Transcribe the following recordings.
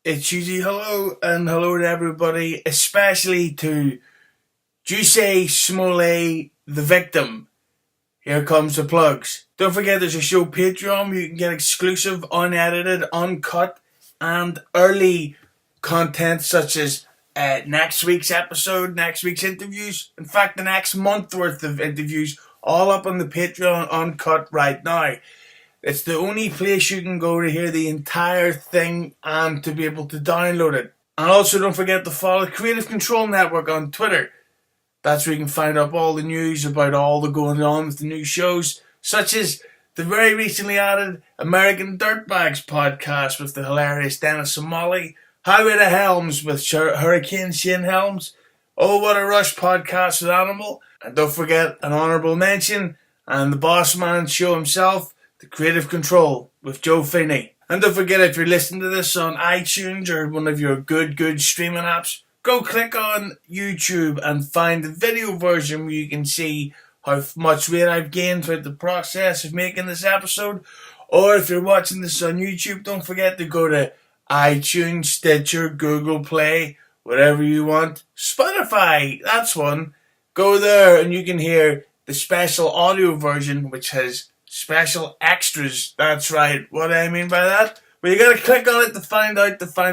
It's Hughezy. Hello, and hello to everybody, especially to Juicy Smollett, the victim. Here comes the plugs. Don't forget there's a show Patreon where you can get exclusive, unedited, uncut, and early content such as next week's episode, next week's interviews. In fact, the next month worth of interviews, all up on the Patreon uncut right now. It's the only place you can go to hear the entire thing and to be able to download it. And also don't forget to follow the Creative Control Network on Twitter. That's where you can find out all the news about all the going on with the new shows, such as the very recently added American Dirtbags podcast with the hilarious Dennis and Molly, Highway to Helms with Hurricane Shane Helms, Oh What a Rush podcast with Animal, and don't forget an honourable mention and the Boss Man show himself, The Creative Control with Joe Feeney. And don't forget, if you're listening to this on iTunes or one of your good streaming apps, go click on YouTube and find the video version where you can see how much weight I've gained throughout the process of making this episode. Or if you're watching this on YouTube, don't forget to go to iTunes, Stitcher, Google Play, whatever you want. Spotify, that's one. Go there and you can hear the special audio version, which has special extras. That's right. What do I mean by that? Well, you gotta click on it to find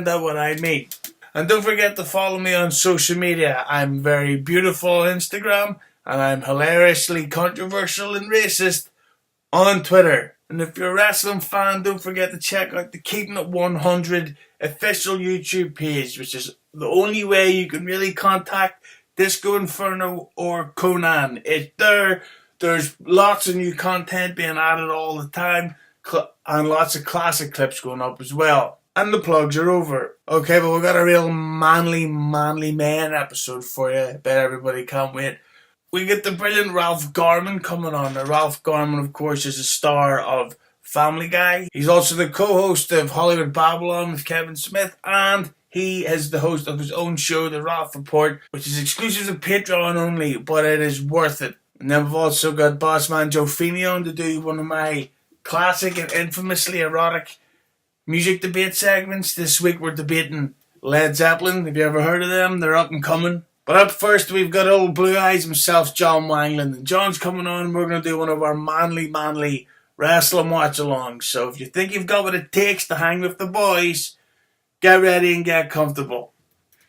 out what I mean. And don't forget to follow me on social media. I'm very beautiful on Instagram, and I'm hilariously controversial and racist on Twitter. And if you're a wrestling fan, don't forget to check out the Keepin It 100 official YouTube page, which is the only way you can really contact Disco Inferno or Conan. It's there. There's lots of new content being added all the time, and lots of classic clips going up as well. And the plugs are over. Okay, but we've got a real manly man episode for you. I bet everybody can't wait. We get the brilliant Ralph Garman coming on. Now, Ralph Garman, of course, is a star of Family Guy. He's also the co-host of Hollywood Babble-On with Kevin Smith, and he is the host of his own show, The Ralph Report, which is exclusive to Patreon only, but it is worth it. And then we've also got boss man Joe Feeney on to do one of my classic and infamously erotic music debate segments. This week we're debating Led Zeppelin. Have you ever heard of them? They're up and coming. But up first we've got old Blue Eyes himself, Jon Wanglund. And John's coming on and we're going to do one of our manly wrestling watch-alongs. So if you think you've got what it takes to hang with the boys, get ready and get comfortable.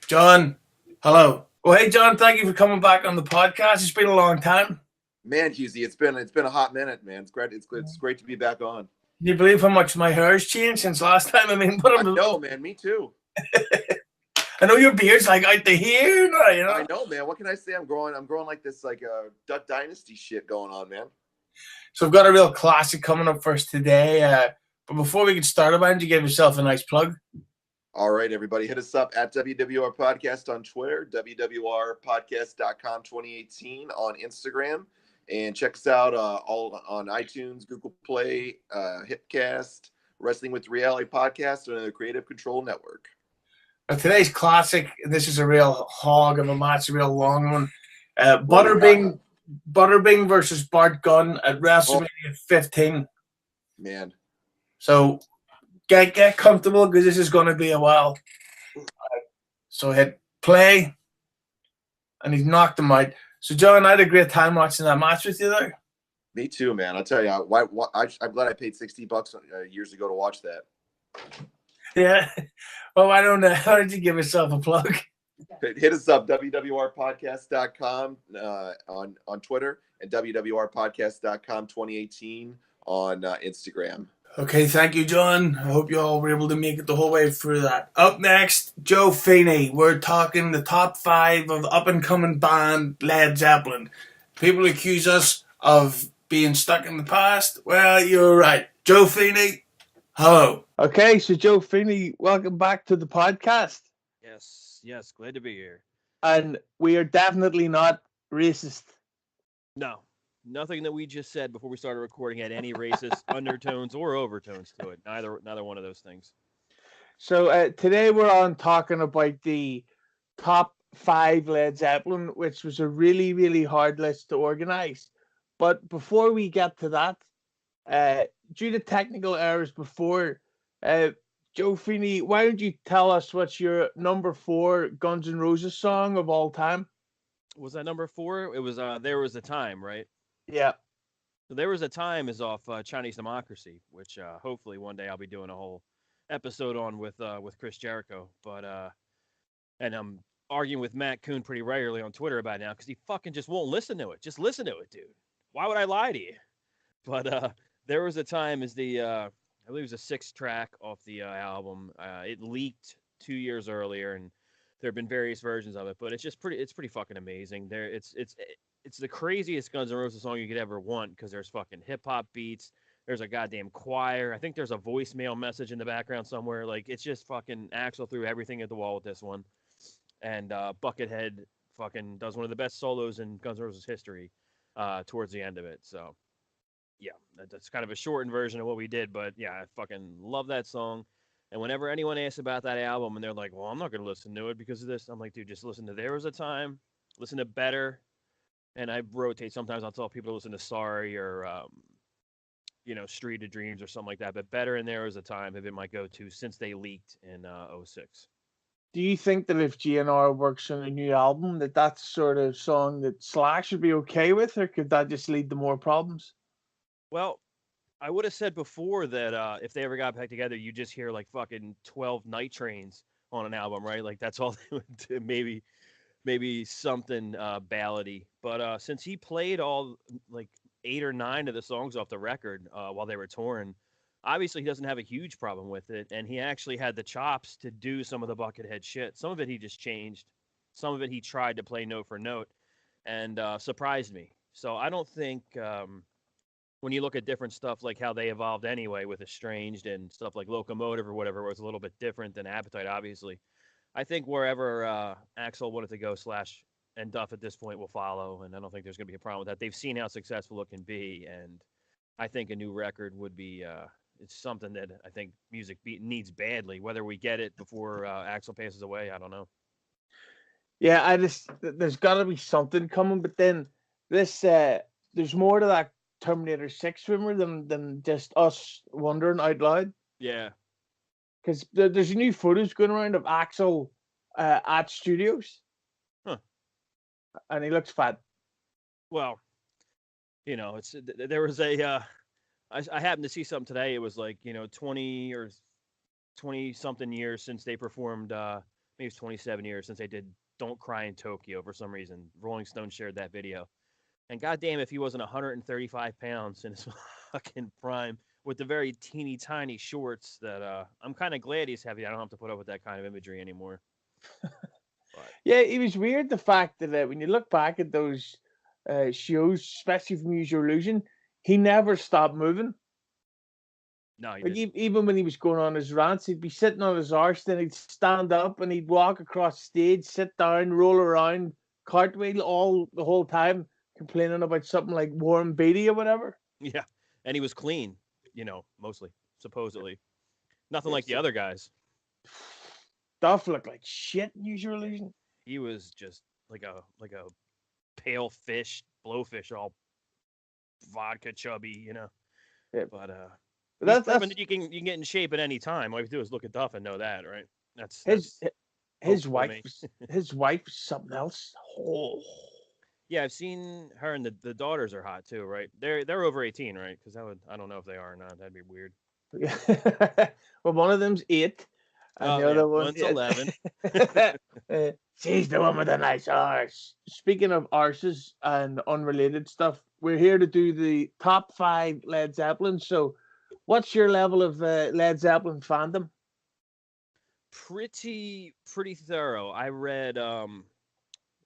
John, hello. Well, hey John, thank you for coming back on the podcast. It's been a long time. Man, Hughezy, it's been a hot minute, man. It's great. It's great to be back on. Can you believe how much my hair's changed since last time? I mean, I know, man. Me too. I know your beard's like out to here now, you know. I know, man. What can I say? I'm growing like this, like Duck Dynasty shit going on, man. So we've got a real classic coming up for us today. But before we get started, why don't you give yourself a nice plug? All right, everybody, hit us up at WWR Podcast on Twitter, WWRpodcast.com 2018 on Instagram, and check us out all on iTunes, Google Play, Hipcast, Wrestling with Reality Podcast, and the Creative Control Network. Today's classic, this is a real hog of a match, a real long one. Butterbing versus Bart Gunn at WrestleMania 15. Man. So get comfortable because this is going to be a while. So hit play, and he's knocked him out. So John, I had a great time watching that match with you there. Me too, man. I'll tell you, I'm glad I paid $60 years ago to watch that. Yeah. Well, why don't you give yourself a plug? Hit us up, WWRpodcast.com on Twitter and WWRpodcast.com 2018 on Instagram. Okay, thank you, John. I hope you all were able to make it the whole way through that. Up next, Joe Feeney. We're talking the top 5 of the up-and-coming band Led Zeppelin. People accuse us of being stuck in the past. Well, you're right. Joe Feeney, hello. Okay, so Joe Feeney, welcome back to the podcast. Yes, glad to be here. And we are definitely not racist. No, nothing that we just said before we started recording had any racist undertones or overtones to it. Neither one of those things. So today we're on talking about the top 5 Led Zeppelin, which was a really hard list to organize. But before we get to that, due to technical errors before, Joe Feeney, why don't you tell us what's your number 4 Guns N' Roses song of all time? Was that number 4? It was There Was a Time, right? Yeah. So There Was a Time is off Chinese Democracy, which hopefully one day I'll be doing a whole episode on with Chris Jericho. But and I'm arguing with Matt Kuhn pretty regularly on Twitter about it now because he fucking just won't listen to it. Just listen to it, dude. Why would I lie to you? But There Was a Time is the I believe it was a 6th track off the album. It leaked 2 years earlier, and there have been various versions of it. But it's pretty fucking amazing. It's the craziest Guns N' Roses song you could ever want because there's fucking hip hop beats. There's a goddamn choir. I think there's a voicemail message in the background somewhere. Like it's just fucking Axl threw everything at the wall with this one, and Buckethead fucking does one of the best solos in Guns N' Roses history towards the end of it. So yeah, that's kind of a shortened version of what we did, but yeah, I fucking love that song. And whenever anyone asks about that album and they're like, well, I'm not going to listen to it because of this, I'm like, dude, just listen to There Was a Time, listen to Better. And I rotate. Sometimes I'll tell people to listen to Sorry or, Street of Dreams or something like that. But Better and There Was a Time have been my go-to since they leaked in 06. Do you think that if GNR works on a new album, that's sort of song that Slash would be okay with, or could that just lead to more problems? Well, I would have said before that if they ever got back together, you just hear like fucking 12 Night Trains on an album, right? Like that's all they would do. Maybe something ballady. But since he played all like 8 or 9 of the songs off the record while they were touring, obviously he doesn't have a huge problem with it. And he actually had the chops to do some of the Buckethead shit. Some of it he just changed. Some of it he tried to play note for note and surprised me. So I don't think when you look at different stuff like how they evolved anyway with Estranged and stuff like Locomotive or whatever, where it's a little bit different than Appetite, obviously. I think wherever Axl wanted to go, Slash and Duff at this point will follow, and I don't think there's going to be a problem with that. They've seen how successful it can be, and I think a new record would be it's something that I think music needs badly. Whether we get it before Axl passes away, I don't know. Yeah, there's got to be something coming, but then this there's more to that Terminator 6 rumor than just us wondering out loud. Yeah. Because there's new footage going around of Axl at studios. Huh. And he looks fat. Well, there was a I happened to see something today. It was like 20 or 20 something years since they performed. Maybe it's 27 years since they did "Don't Cry in Tokyo" for some reason. Rolling Stone shared that video, and goddamn, if he wasn't 135 pounds in his fucking prime with the very teeny tiny shorts, that I'm kind of glad he's heavy. I don't have to put up with that kind of imagery anymore. Yeah, it was weird the fact that when you look back at those shows, especially from Use Your Illusion, he never stopped moving. No, he like didn't. Even when he was going on his rants, he'd be sitting on his arse, then he'd stand up and he'd walk across stage, sit down, roll around, cartwheel the whole time, complaining about something like Warren Beatty or whatever. Yeah, and he was clean, mostly, supposedly. Nothing like the other guys. Duff looked like shit in Use Your Illusion. He was just like a pale fish, blowfish, all vodka chubby, Yeah. But that's that you can get in shape at any time. All you have to do is look at Duff and know that, right? His wife. His wife is something else. Oh. Yeah, I've seen her, and the daughters are hot too, right? They're over 18, right? Because I don't know if they are or not. That'd be weird. Well, one of them's 8, and the other one's 11. She's the one with the nice arse. Speaking of arses and unrelated stuff, we're here to do the top 5 Led Zeppelin. So, what's your level of Led Zeppelin fandom? Pretty thorough. I read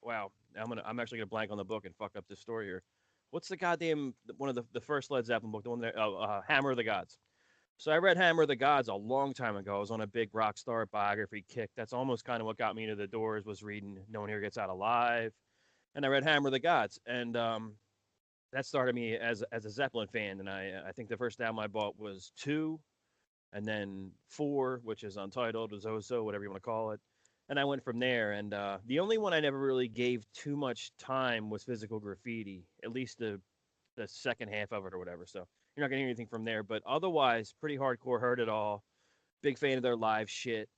wow, I'm actually gonna blank on the book and fuck up this story here. What's the goddamn one of the first Led Zeppelin book, the one there, Hammer of the Gods. So I read Hammer of the Gods a long time ago. I was on a big rock star biography kick. That's almost kind of what got me into the Doors, was reading No One Here Gets Out Alive. And I read Hammer of the Gods. And that started me as a Zeppelin fan. And I think the first album I bought was 2, and then 4, which is Untitled, was Oso, whatever you want to call it. And I went from there. And the only one I never really gave too much time was Physical Graffiti, at least the second half of it or whatever. So you're not going to hear anything from there. But otherwise, pretty hardcore, heard it all. Big fan of their live shit.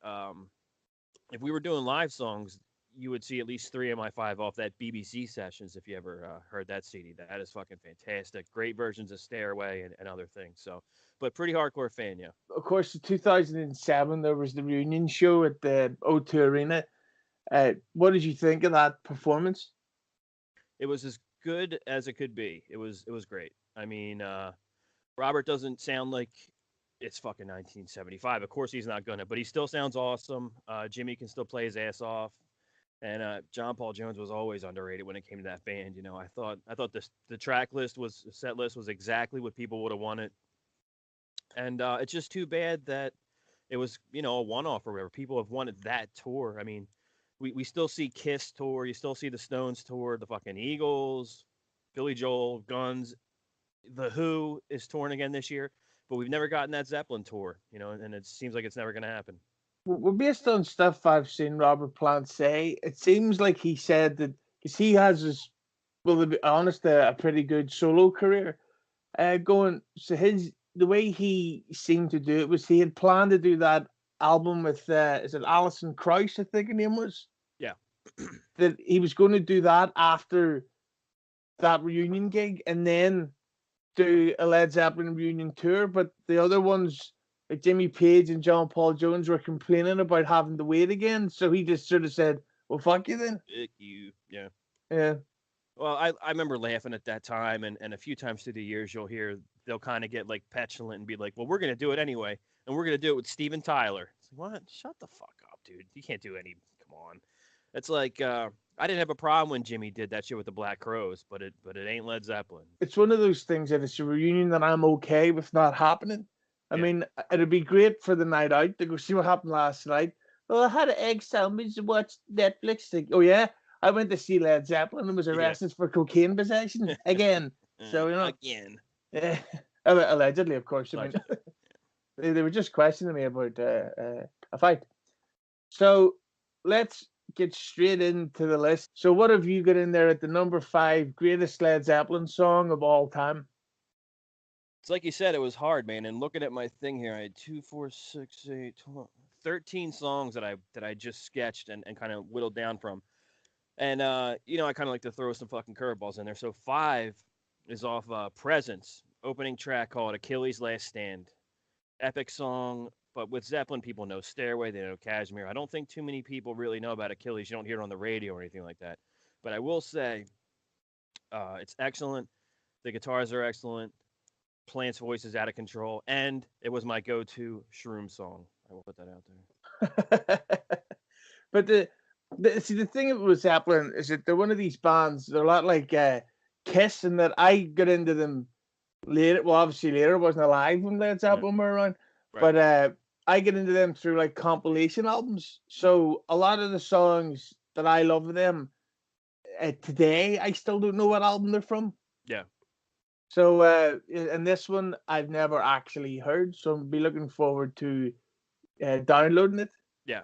If we were doing live songs, you would see at least 3 of my 5 off that BBC sessions. If you ever heard that CD, that is fucking fantastic. Great versions of Stairway and other things. So, but pretty hardcore fan, yeah. Of course, in 2007, there was the reunion show at the O2 Arena. What did you think of that performance? It was as good as it could be. It was great. I mean, Robert doesn't sound like it's fucking 1975. Of course he's not gonna, but he still sounds awesome. Jimmy can still play his ass off, and John Paul Jones was always underrated when it came to that band. You know, I thought the track list was set list was exactly what people would have wanted, and it's just too bad that it was a one off or whatever. People have wanted that tour. I mean, we still see Kiss tour, you still see the Stones tour, the fucking Eagles, Billy Joel, Guns, the Who is touring again this year. But we've never gotten that Zeppelin tour, and it seems like it's never going to happen. Well, based on stuff I've seen Robert Plant say, it seems like he said that because he has to be honest, a pretty good solo career going. So the way he seemed to do it was he had planned to do that album with is it Alison Krauss, I think her name was? Yeah. That he was going to do that after that reunion gig, and then do a Led Zeppelin reunion tour, but the other ones, like Jimmy Page and John Paul Jones, were complaining about having to wait again. So he just sort of said, "Well, fuck you then." Fuck you, yeah. Yeah. Well, I remember laughing at that time, and a few times through the years, they'll kind of get like petulant and be like, "Well, we're gonna do it anyway, and we're gonna do it with Steven Tyler." It's like, what? Shut the fuck up, dude. You can't do any. Come on. It's like I didn't have a problem when Jimmy did that shit with the Black Crowes, but it ain't Led Zeppelin. It's one of those things that it's a reunion that I'm okay with not happening. I mean, it'd be great for the night out to go see what happened last night. Well, I had an egg sandwich and watched Netflix. Like, oh yeah, I went to see Led Zeppelin and was arrested for cocaine possession again. So again. Yeah, allegedly, of course. Allegedly. I mean, they were just questioning me about a fight. So let's get straight into the list. So what have you got in there at the number 5 greatest Led Zeppelin song of all time? It's like you said, it was hard, man. And looking at my thing here, I had 2, 4, 6, 8, 12, 13 songs that I just sketched and kind of whittled down from. And I kind of like to throw some fucking curveballs in there. So 5 is off Presence, opening track called Achilles' Last Stand. Epic song, but with Zeppelin, people know Stairway, they know Kashmir. I don't think too many people really know about Achilles. You don't hear it on the radio or anything like that. But I will say, it's excellent. The guitars are excellent. Plant's voice is out of control, and it was my go-to Shroom song. I will put that out there. But the thing with Zeppelin is that they're one of these bands. They're a lot like Kiss, in that I got into them later. Well, obviously later, I wasn't alive when Led Zeppelin were around, right. But I get into them through like compilation albums. So a lot of the songs that I love of them today, I still don't know what album they're from. Yeah. So and this one I've never actually heard, so I'll be looking forward to downloading it. Yeah.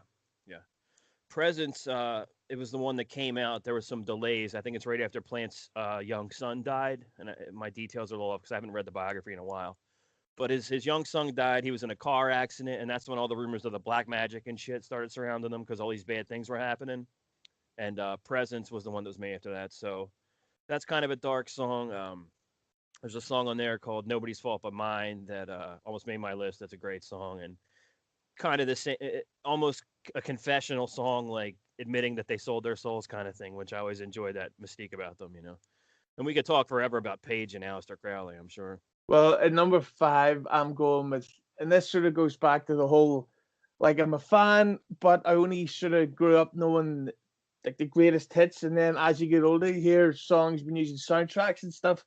Presence, it was the one that came out. There was some delays. I think it's right after Plant's young son died, and my details are a little off because I haven't read the biography in a while. But his young son died. He was in a car accident, and that's when all the rumors of the black magic and shit started surrounding him because all these bad things were happening. And Presence was the one that was made after that. So that's kind of a dark song. There's a song on there called Nobody's Fault But Mine that almost made my list. That's a great song. And kind of the same, almost a confessional song, like admitting that they sold their souls kind of thing, which I always enjoy that mystique about them, And we could talk forever about Page and Aleister Crowley, I'm sure. Well, at number 5, I'm going with, and this sort of goes back to the whole, like, I'm a fan, but I only sort of grew up knowing like the greatest hits, and then as you get older, you hear songs being used in soundtracks and stuff.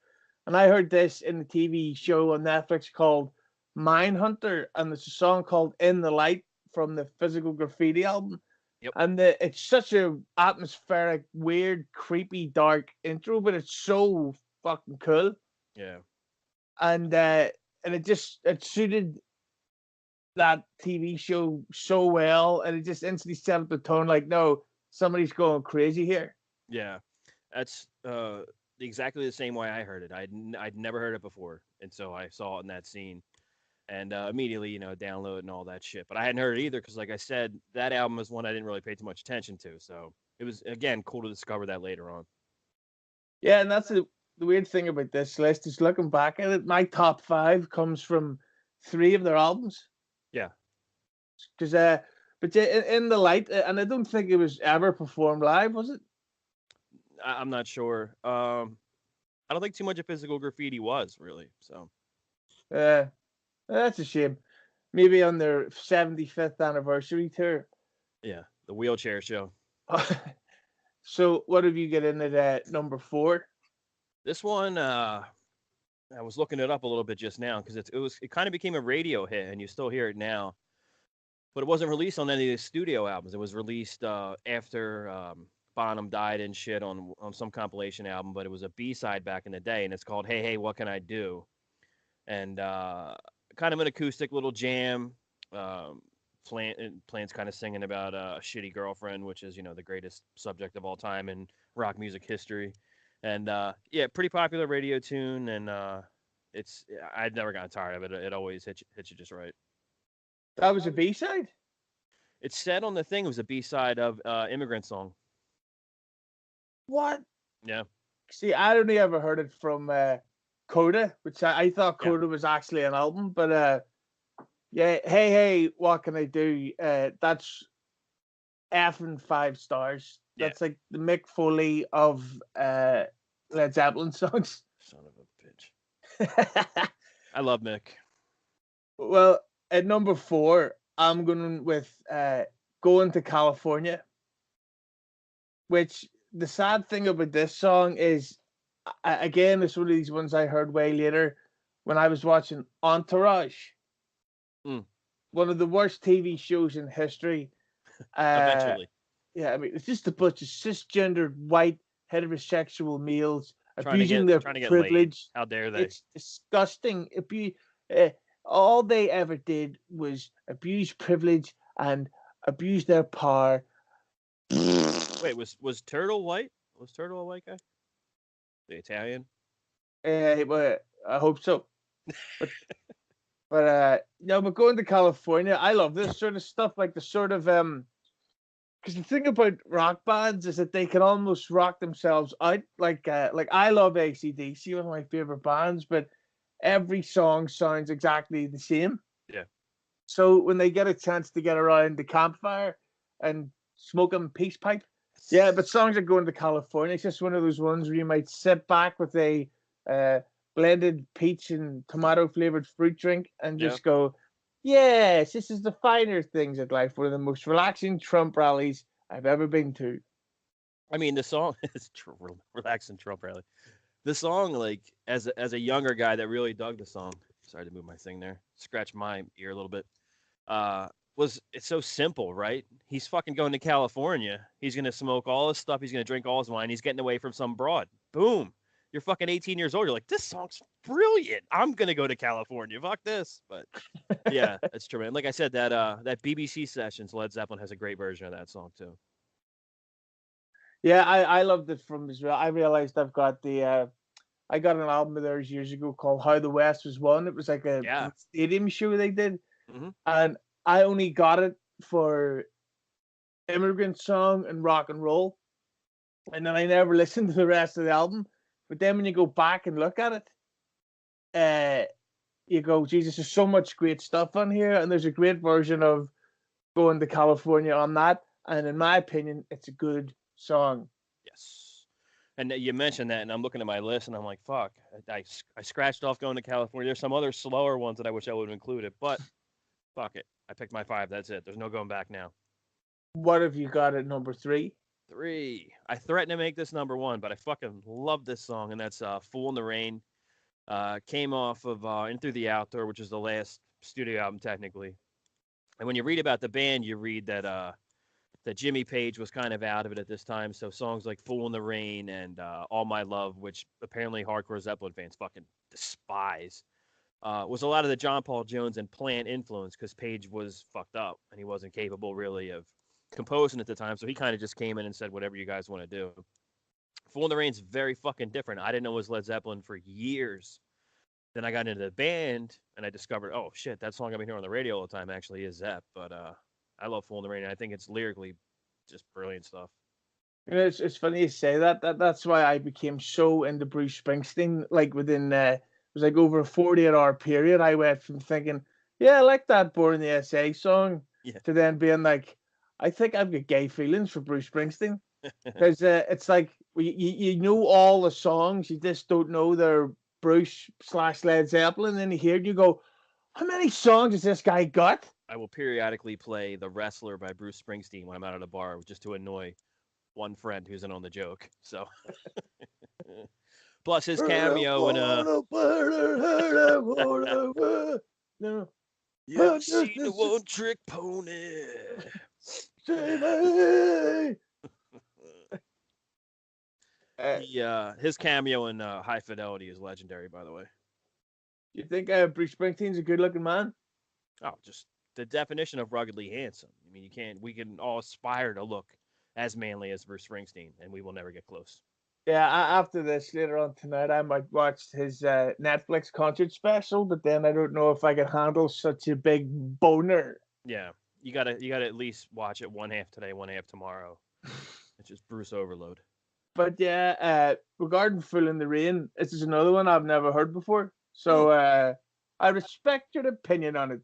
And I heard this in the TV show on Netflix called Mindhunter, and there's a song called In the Light from the Physical Graffiti album. Yep. And it's such a atmospheric, weird, creepy, dark intro, but it's so fucking cool. Yeah. And it suited that TV show so well, and it just instantly set up the tone like, no, somebody's going crazy here. Yeah. That's exactly the same way I heard it. I'd never heard it before, and so I saw it in that scene. and immediately, download and all that shit. But I hadn't heard it either because, like I said, that album was one I didn't really pay too much attention to. So it was, again, cool to discover that later on. Yeah, and that's the weird thing about this list is looking back at it. My top 5 comes from 3 of their albums. Yeah. Because, but yeah, in the light, and I don't think it was ever performed live, was it? I'm not sure. I don't think too much of Physical Graffiti was really. So that's a shame. Maybe on their 75th anniversary tour. yeah, the Wheelchair Show. So what have you got in at number 4? This one, I was looking it up a little bit just now because it kind of became a radio hit, and you still hear it now. But it wasn't released on any of the studio albums. It was released after Bonham died and shit on some compilation album. But it was a B-side back in the day, and it's called "Hey Hey What Can I Do?" And kind of an acoustic little jam. Plant's kind of singing about a shitty girlfriend, which is the greatest subject of all time in rock music history. And yeah, pretty popular radio tune, and I'd never gotten tired of it. It always hits you just right. That was a B-side? It said on the thing it was a B-side of Immigrant Song. What? Yeah. See, I only ever heard it from Coda, which I thought Coda was actually an album, but yeah, Hey Hey What Can I Do? That's effing 5 stars. That's like the Mick Foley of Led Zeppelin songs. Son of a bitch. I love Mick. Well, at number 4, I'm going with Going to California, which the sad thing about this song is, again, it's one of these ones I heard way later when I was watching Entourage. One of the worst TV shows in history. Eventually. Yeah, I mean, it's just a bunch of cisgendered, white, heterosexual males abusing their privilege. How dare they? It's disgusting. All they ever did was abuse privilege and abuse their power. Wait, was Turtle white? Was Turtle a white guy? The Italian? Well, I hope so. But going to California, I love this sort of stuff, like the sort of because the thing about rock bands is that they can almost rock themselves out. Like I love AC/DC, one of my favorite bands, but every song sounds exactly the same. Yeah. So when they get a chance to get around the campfire and smoke a peace pipe, yeah. But songs like Going to California, it's just one of those ones where you might sit back with a blended peach and tomato flavored fruit drink and just go, yes, this is the finer things in life. One of the most relaxing Trump rallies I've ever been to. I mean, the song is relaxing Trump rally. The song, like, as a younger guy that really dug the song, sorry to move my thing there, scratch my ear a little bit, it's so simple, right? He's fucking going to California. He's going to smoke all his stuff. He's going to drink all his wine. He's getting away from some broad. Boom. You're fucking 18 years old. You're like, this song's brilliant. I'm going to go to California. Fuck this. But yeah, that's true, man. Like I said, that BBC Sessions, Led Zeppelin has a great version of that song too. Yeah, I loved it from Israel. I realized I got an album of theirs years ago called How the West Was Won. It was like a stadium show they did. Mm-hmm. And I only got it for Immigrant Song and Rock and Roll. And then I never listened to the rest of the album. But then when you go back and look at it, you go, Jesus, there's so much great stuff on here. And there's a great version of Going to California on that. And in my opinion, it's a good song. Yes. And you mentioned that, and I'm looking at my list, and I'm like, fuck. I scratched off Going to California. There's some other slower ones that I wish I would have included. But fuck it. I picked my 5. That's it. There's no going back now. What have you got at number 3? 3. I threatened to make this number 1, but I fucking love this song, and that's Fool in the Rain. Came off of In Through the Outdoor, which is the last studio album, technically. And when you read about the band, you read that Jimmy Page was kind of out of it at this time. So songs like Fool in the Rain and All My Love, which apparently hardcore Zeppelin fans fucking despise, was a lot of the John Paul Jones and Plant influence because Page was fucked up and he wasn't capable really of composing at the time. So he kind of just came in and said, whatever you guys want to do. Fool in the Rain's very fucking different. I didn't know it was Led Zeppelin for years Then I got into the band and I discovered, oh shit, that song I've been hearing on the radio all the time actually is Zepp. But I love Fool in the Rain. And I think it's lyrically just brilliant stuff. You know, it's funny you say that. That's why I became so into Bruce Springsteen. Like within it was like over a 48-hour period. I went from thinking, yeah, I like that Born in the SA song, to then being like, I think I've got gay feelings for Bruce Springsteen. Because it's like you know all the songs, you just don't know they're Bruce/Led Zeppelin. And then you hear it, and you go, how many songs has this guy got? I will periodically play The Wrestler by Bruce Springsteen when I'm out at a bar just to annoy one friend who's in on the joke. So, plus his cameo in No. You ever seen the One Trick Pony? His cameo in High Fidelity is legendary, by the way. You think Bruce Springsteen's a good-looking man? Oh, just the definition of ruggedly handsome. I mean, we can all aspire to look as manly as Bruce Springsteen, and we will never get close. Yeah, after this, later on tonight, I might watch his Netflix concert special, but then I don't know if I can handle such a big boner. Yeah, you gotta at least watch it one half today, one half tomorrow. It's just Bruce overload. But yeah, regarding Fool in the Rain, this is another one I've never heard before. So I respect your opinion on it.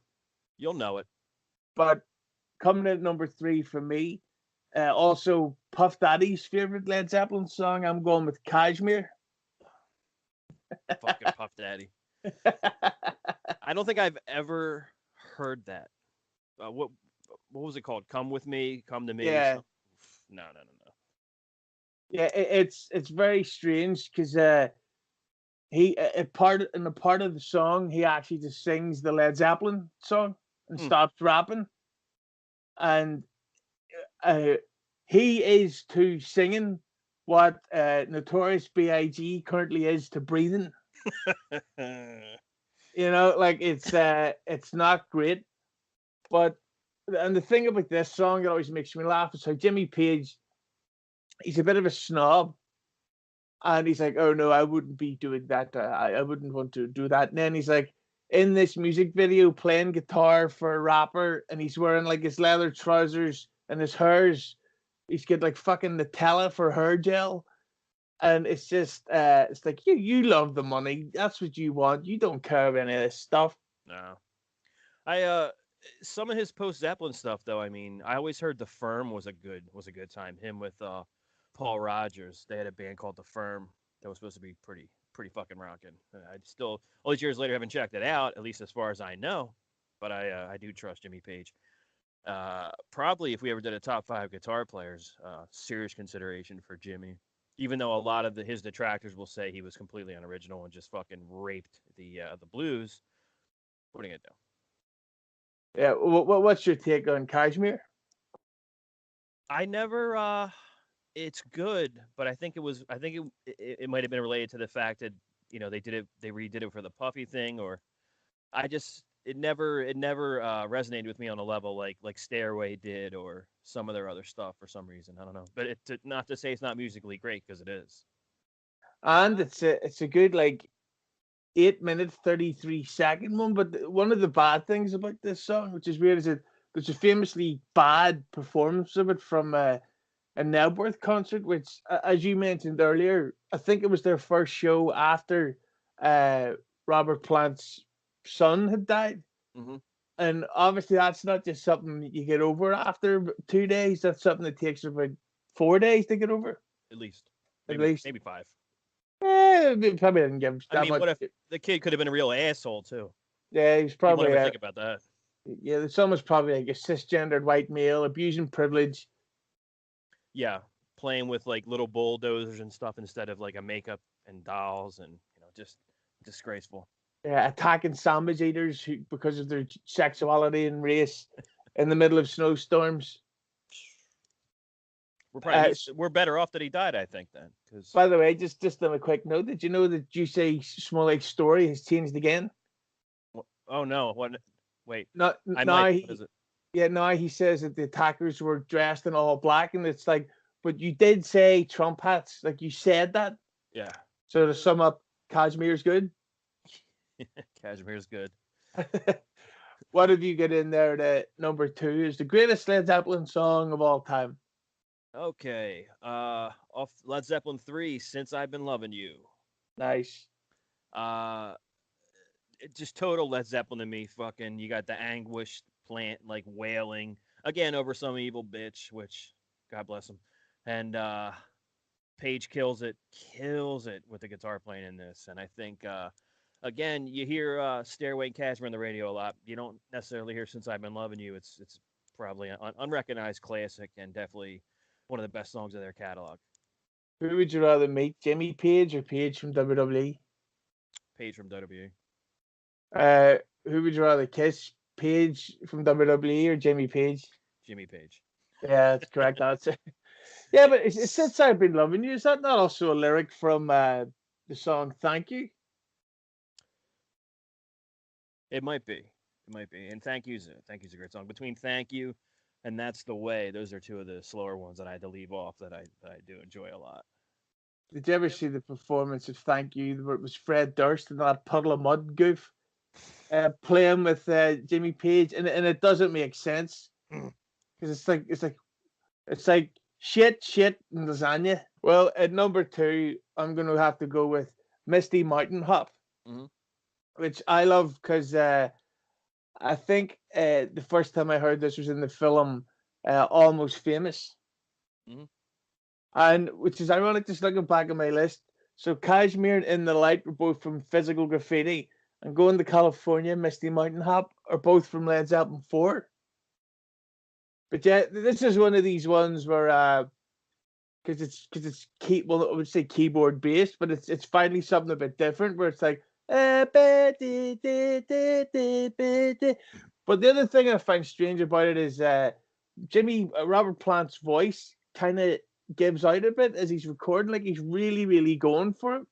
You'll know it. But coming in at number 3 for me, also Puff Daddy's favorite Led Zeppelin song, I'm going with Kashmir. Fucking Puff Daddy. I don't think I've ever heard that. What was it called? Come with me, come to me. Yeah. No. Yeah, it's very strange because he in the part of the song he actually just sings the Led Zeppelin song and stops rapping, and he is to singing what Notorious B.I.G. currently is to breathing. You know, like it's not great, but and the thing about this song that always makes me laugh is how Jimmy Page, he's a bit of a snob, and he's like, oh no, I wouldn't be doing that. I wouldn't want to do that. And then he's like in this music video playing guitar for a rapper, and he's wearing like his leather trousers and his hair's, he's got like fucking Nutella for hair gel. And it's just, it's like, you love the money. That's what you want. You don't care about any of this stuff. No. Some of his post Zeppelin stuff, though. I mean, I always heard The Firm was a good time. Him with Paul Rogers. They had a band called The Firm that was supposed to be pretty fucking rocking. I still, all these years later, haven't checked it out, at least as far as I know. But I do trust Jimmy Page. Probably if we ever did a top 5 guitar players, serious consideration for Jimmy. Even though a lot of his detractors will say he was completely unoriginal and just fucking raped the blues, putting it down. Yeah, what's your take on Kashmir? I never. It's good, but I think it might have been related to the fact that they redid it for the Puffy thing, or it never resonated with me on a level like Stairway did or some of their other stuff for some reason. I don't know, but not to say it's not musically great, because it is. And it's a good 8-minute 33-second one. But one of the bad things about this song, which is weird, is that there's a famously bad performance of it from a Knebworth concert, which, as you mentioned earlier, I think it was their first show after Robert Plant's son had died. Mm-hmm. And obviously that's not just something you get over after 2 days. That's something that takes about 4 days to get over. At least. Maybe 5. Probably didn't give that much. What if the kid could have been a real asshole too? Yeah, he's probably. People never think about that. Yeah, the son was probably like a cisgendered white male abusing privilege. Yeah, playing with little bulldozers and stuff instead of a makeup and dolls, and just disgraceful. Yeah, attacking sandwich eaters because of their sexuality and race in the middle of snowstorms. We're better off that he died, I think, then. Cause... By the way, just on a quick note, did you know that Juicy Smollett's story has changed again? Oh no! What? Wait. Now he says that the attackers were dressed in all black, and it's like, but you did say Trump hats, you said that. Yeah. So to sum up, Kashmir's good. Kashmir's good. What did you get in there? That number 2 is the greatest Led Zeppelin song of all time. Okay. Off Led Zeppelin 3, Since I've Been Loving You. Nice. Just total Led Zeppelin to me. Fucking, you got the anguished plant like wailing again over some evil bitch, which God bless him. And Page kills it with the guitar playing in this. And I think again, you hear Stairway and Kashmir on the radio a lot. You don't necessarily hear Since I've Been Loving You. It's probably an unrecognized classic and definitely one of the best songs of their catalog. Who would you rather meet, Jimmy Page or Page from WWE? Page from WWE. Who would you rather kiss, Page from WWE or Jimmy Page? Jimmy Page. Yeah, that's correct answer. Yeah, but it's Since I've Been Loving You. Is that not also a lyric from the song Thank You? It might be. And Thank You's a great song. Between Thank You and That's the Way, those are two of the slower ones that I had to leave off that I do enjoy a lot. Did you ever see the performance of Thank You where it was Fred Durst and that Puddle of Mud goof playing with Jimmy Page, and it doesn't make sense because it's like shit and lasagna. Well, at number 2, I'm going to have to go with Misty Mountain Hop, which I love because I think the first time I heard this was in the film Almost Famous. And which is ironic, just looking back at my list. So Kashmir and In the Light were both from Physical Graffiti, and Going to California, Misty Mountain Hop are both from Led Zeppelin 4. But yeah, this is one of these ones where because it's I would say keyboard based, but it's finally something a bit different where it's like. But the other thing I find strange about it is Robert Plant's voice kind of gives out a bit as he's recording, like he's really, really going for it.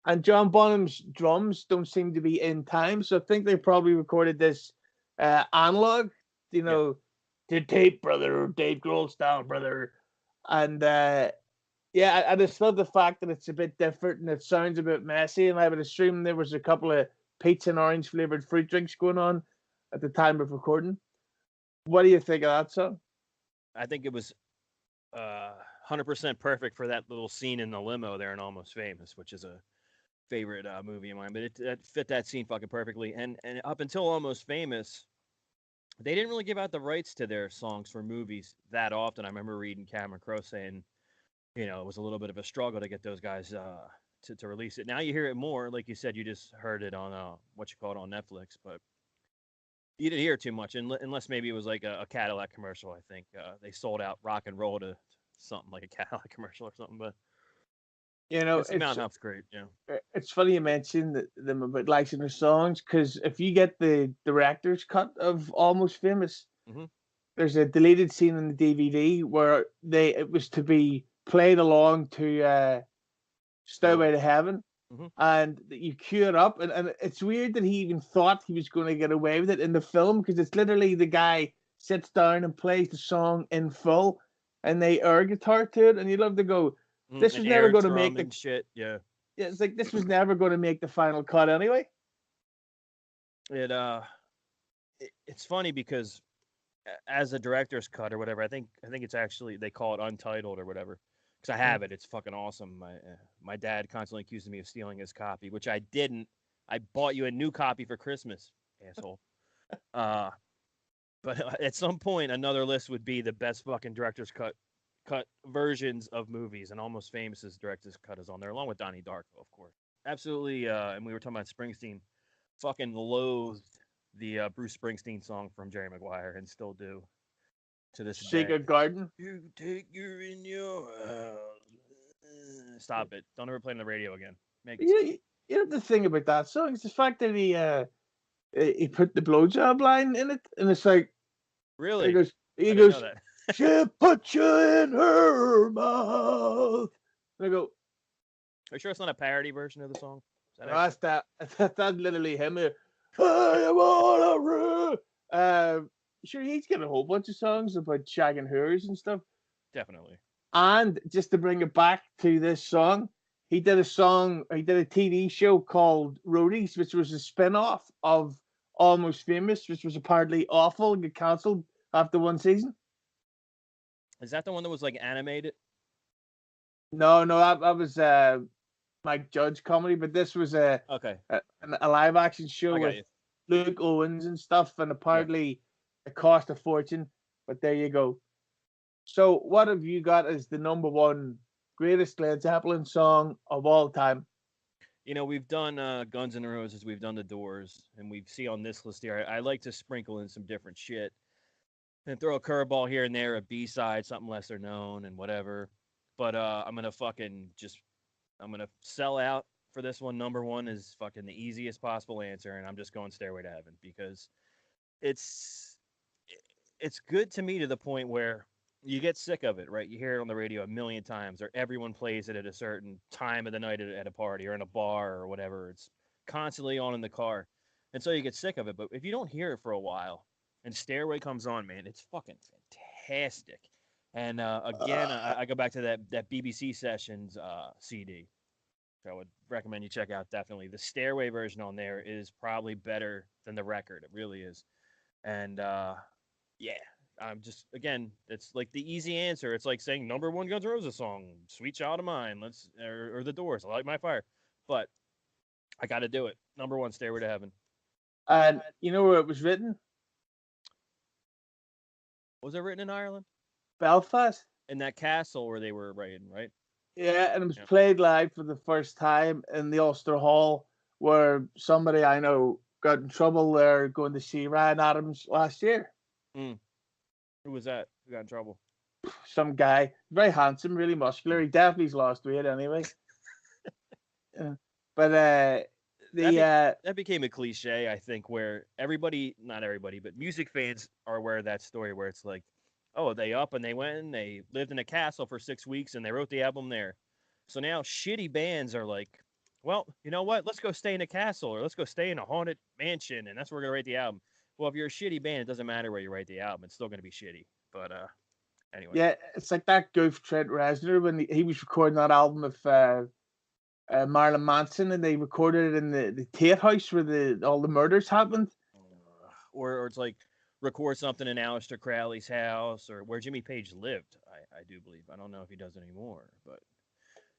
And John Bonham's drums don't seem to be in time, so I think they probably recorded this analog, the tape, brother, Dave Grohl style, brother. And yeah, I just love the fact that it's a bit different and it sounds a bit messy. And I would assume there was a couple of peach and orange flavored fruit drinks going on at the time of recording. What do you think of that song? I think it was 100% perfect for that little scene in the limo there in Almost Famous, which is a favorite movie of mine. But it fit that scene fucking perfectly. And up until Almost Famous, they didn't really give out the rights to their songs for movies that often. I remember reading Cameron Crowe saying, it was a little bit of a struggle to get those guys to release it. Now you hear it more. Like you said, you just heard it on on Netflix, but you didn't hear it too much unless maybe it was like a Cadillac commercial. I think they sold out rock and roll to something like a Cadillac commercial or something. But Mountain Hop's great. Yeah, it's funny you mentioned them about liking their songs because if you get the director's cut of Almost Famous, there's a deleted scene in the DVD where it was to be played along to Stairway to Heaven, and you cue it up, and it's weird that he even thought he was going to get away with it in the film because it's literally the guy sits down and plays the song in full, and they air guitar to it, and you love to go, this was never going to make the shit. Yeah, it's like this was never going to make the final cut anyway. It's funny because as a director's cut or whatever, I think it's actually they call it Untitled or whatever. Because I have it. It's fucking awesome. My dad constantly accused me of stealing his copy, which I didn't. I bought you a new copy for Christmas, asshole. But at some point, another list would be the best fucking director's cut versions of movies, and Almost Famous's director's cut is on there, along with Donnie Darko, of course. Absolutely. And we were talking about Springsteen. Fucking loathed the Bruce Springsteen song from Jerry Maguire, and still do. To this Secret Garden. You take her in your house. Stop it! Don't ever play on the radio again. You know the thing about that song is the fact that he put the blowjob line in it, and it's like really. He goes. She put you in her mouth. And I go. Are you sure it's not a parody version of the song? That's literally him. I wanna sure, he's got a whole bunch of songs about shagging hers and stuff. Definitely. And just to bring it back to this song, he did a TV show called Roadies, which was a spin-off of Almost Famous, which was apparently awful and got cancelled after one season. Is that the one that was like animated? No, that was Mike Judge comedy, but this was a live action show with Luke Owens and stuff, and apparently it cost a fortune. But there you go. So, what have you got as the number one greatest Led Zeppelin song of all time? You know, we've done Guns N' Roses, we've done The Doors, and we see on this list here, I like to sprinkle in some different shit and throw a curveball here and there, a B-side, something lesser known and whatever. But I'm going to sell out for this one. Number one is fucking the easiest possible answer, and I'm just going Stairway to Heaven because it's good to me to the point where you get sick of it, right? You hear it on the radio a million times, or everyone plays it at a certain time of the night at a party or in a bar or whatever. It's constantly on in the car. And so you get sick of it. But if you don't hear it for a while and Stairway comes on, man, it's fucking fantastic. And again, I go back to that BBC Sessions CD. So I would recommend you check out definitely. The Stairway version on there is probably better than the record. It really is. And yeah. I'm just, again, it's like the easy answer. It's like saying number one Guns N' Roses song, Sweet Child of Mine, or The Doors, I Light My Fire. But I got to do it. Number one, Stairway to Heaven. And you know where it was written? Was it written in Ireland? Belfast. In that castle where they were writing, right? Yeah, and it was played live for the first time in the Ulster Hall, where somebody I know got in trouble there going to see Ryan Adams last year. Who was that? Who got in trouble? Some guy, very handsome, really muscular. He definitely's lost weight anyway. But that became a cliche, I think, where not everybody, but music fans are aware of that story where it's like, oh, they up and they went and they lived in a castle for 6 weeks and they wrote the album there. So now shitty bands are like, well, you know what? Let's go stay in a castle or let's go stay in a haunted mansion and that's where we're going to write the album. Well, if you're a shitty band, it doesn't matter where you write the album. It's still going to be shitty. But anyway. Yeah, it's like that goof Trent Reznor when he was recording that album with Marilyn Manson, and they recorded it in the Tate House where all the murders happened. Or it's like record something in Aleister Crowley's house or where Jimmy Page lived, I do believe. I don't know if he does anymore. But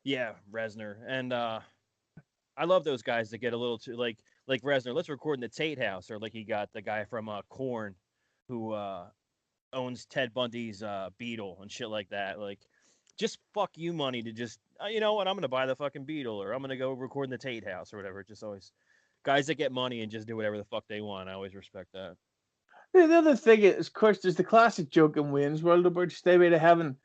yeah, Reznor. And I love those guys that get a little too, like Reznor, let's record in the Tate House, or like he got the guy from Korn who owns Ted Bundy's Beetle and shit like that. Like, just fuck you money to just, you know what, I'm going to buy the fucking Beetle, or I'm going to go record in the Tate House or whatever. Just always guys that get money and just do whatever the fuck they want. I always respect that. Yeah, the other thing is, of course, there's the classic joke in Wayne's World about Stairway to Heaven,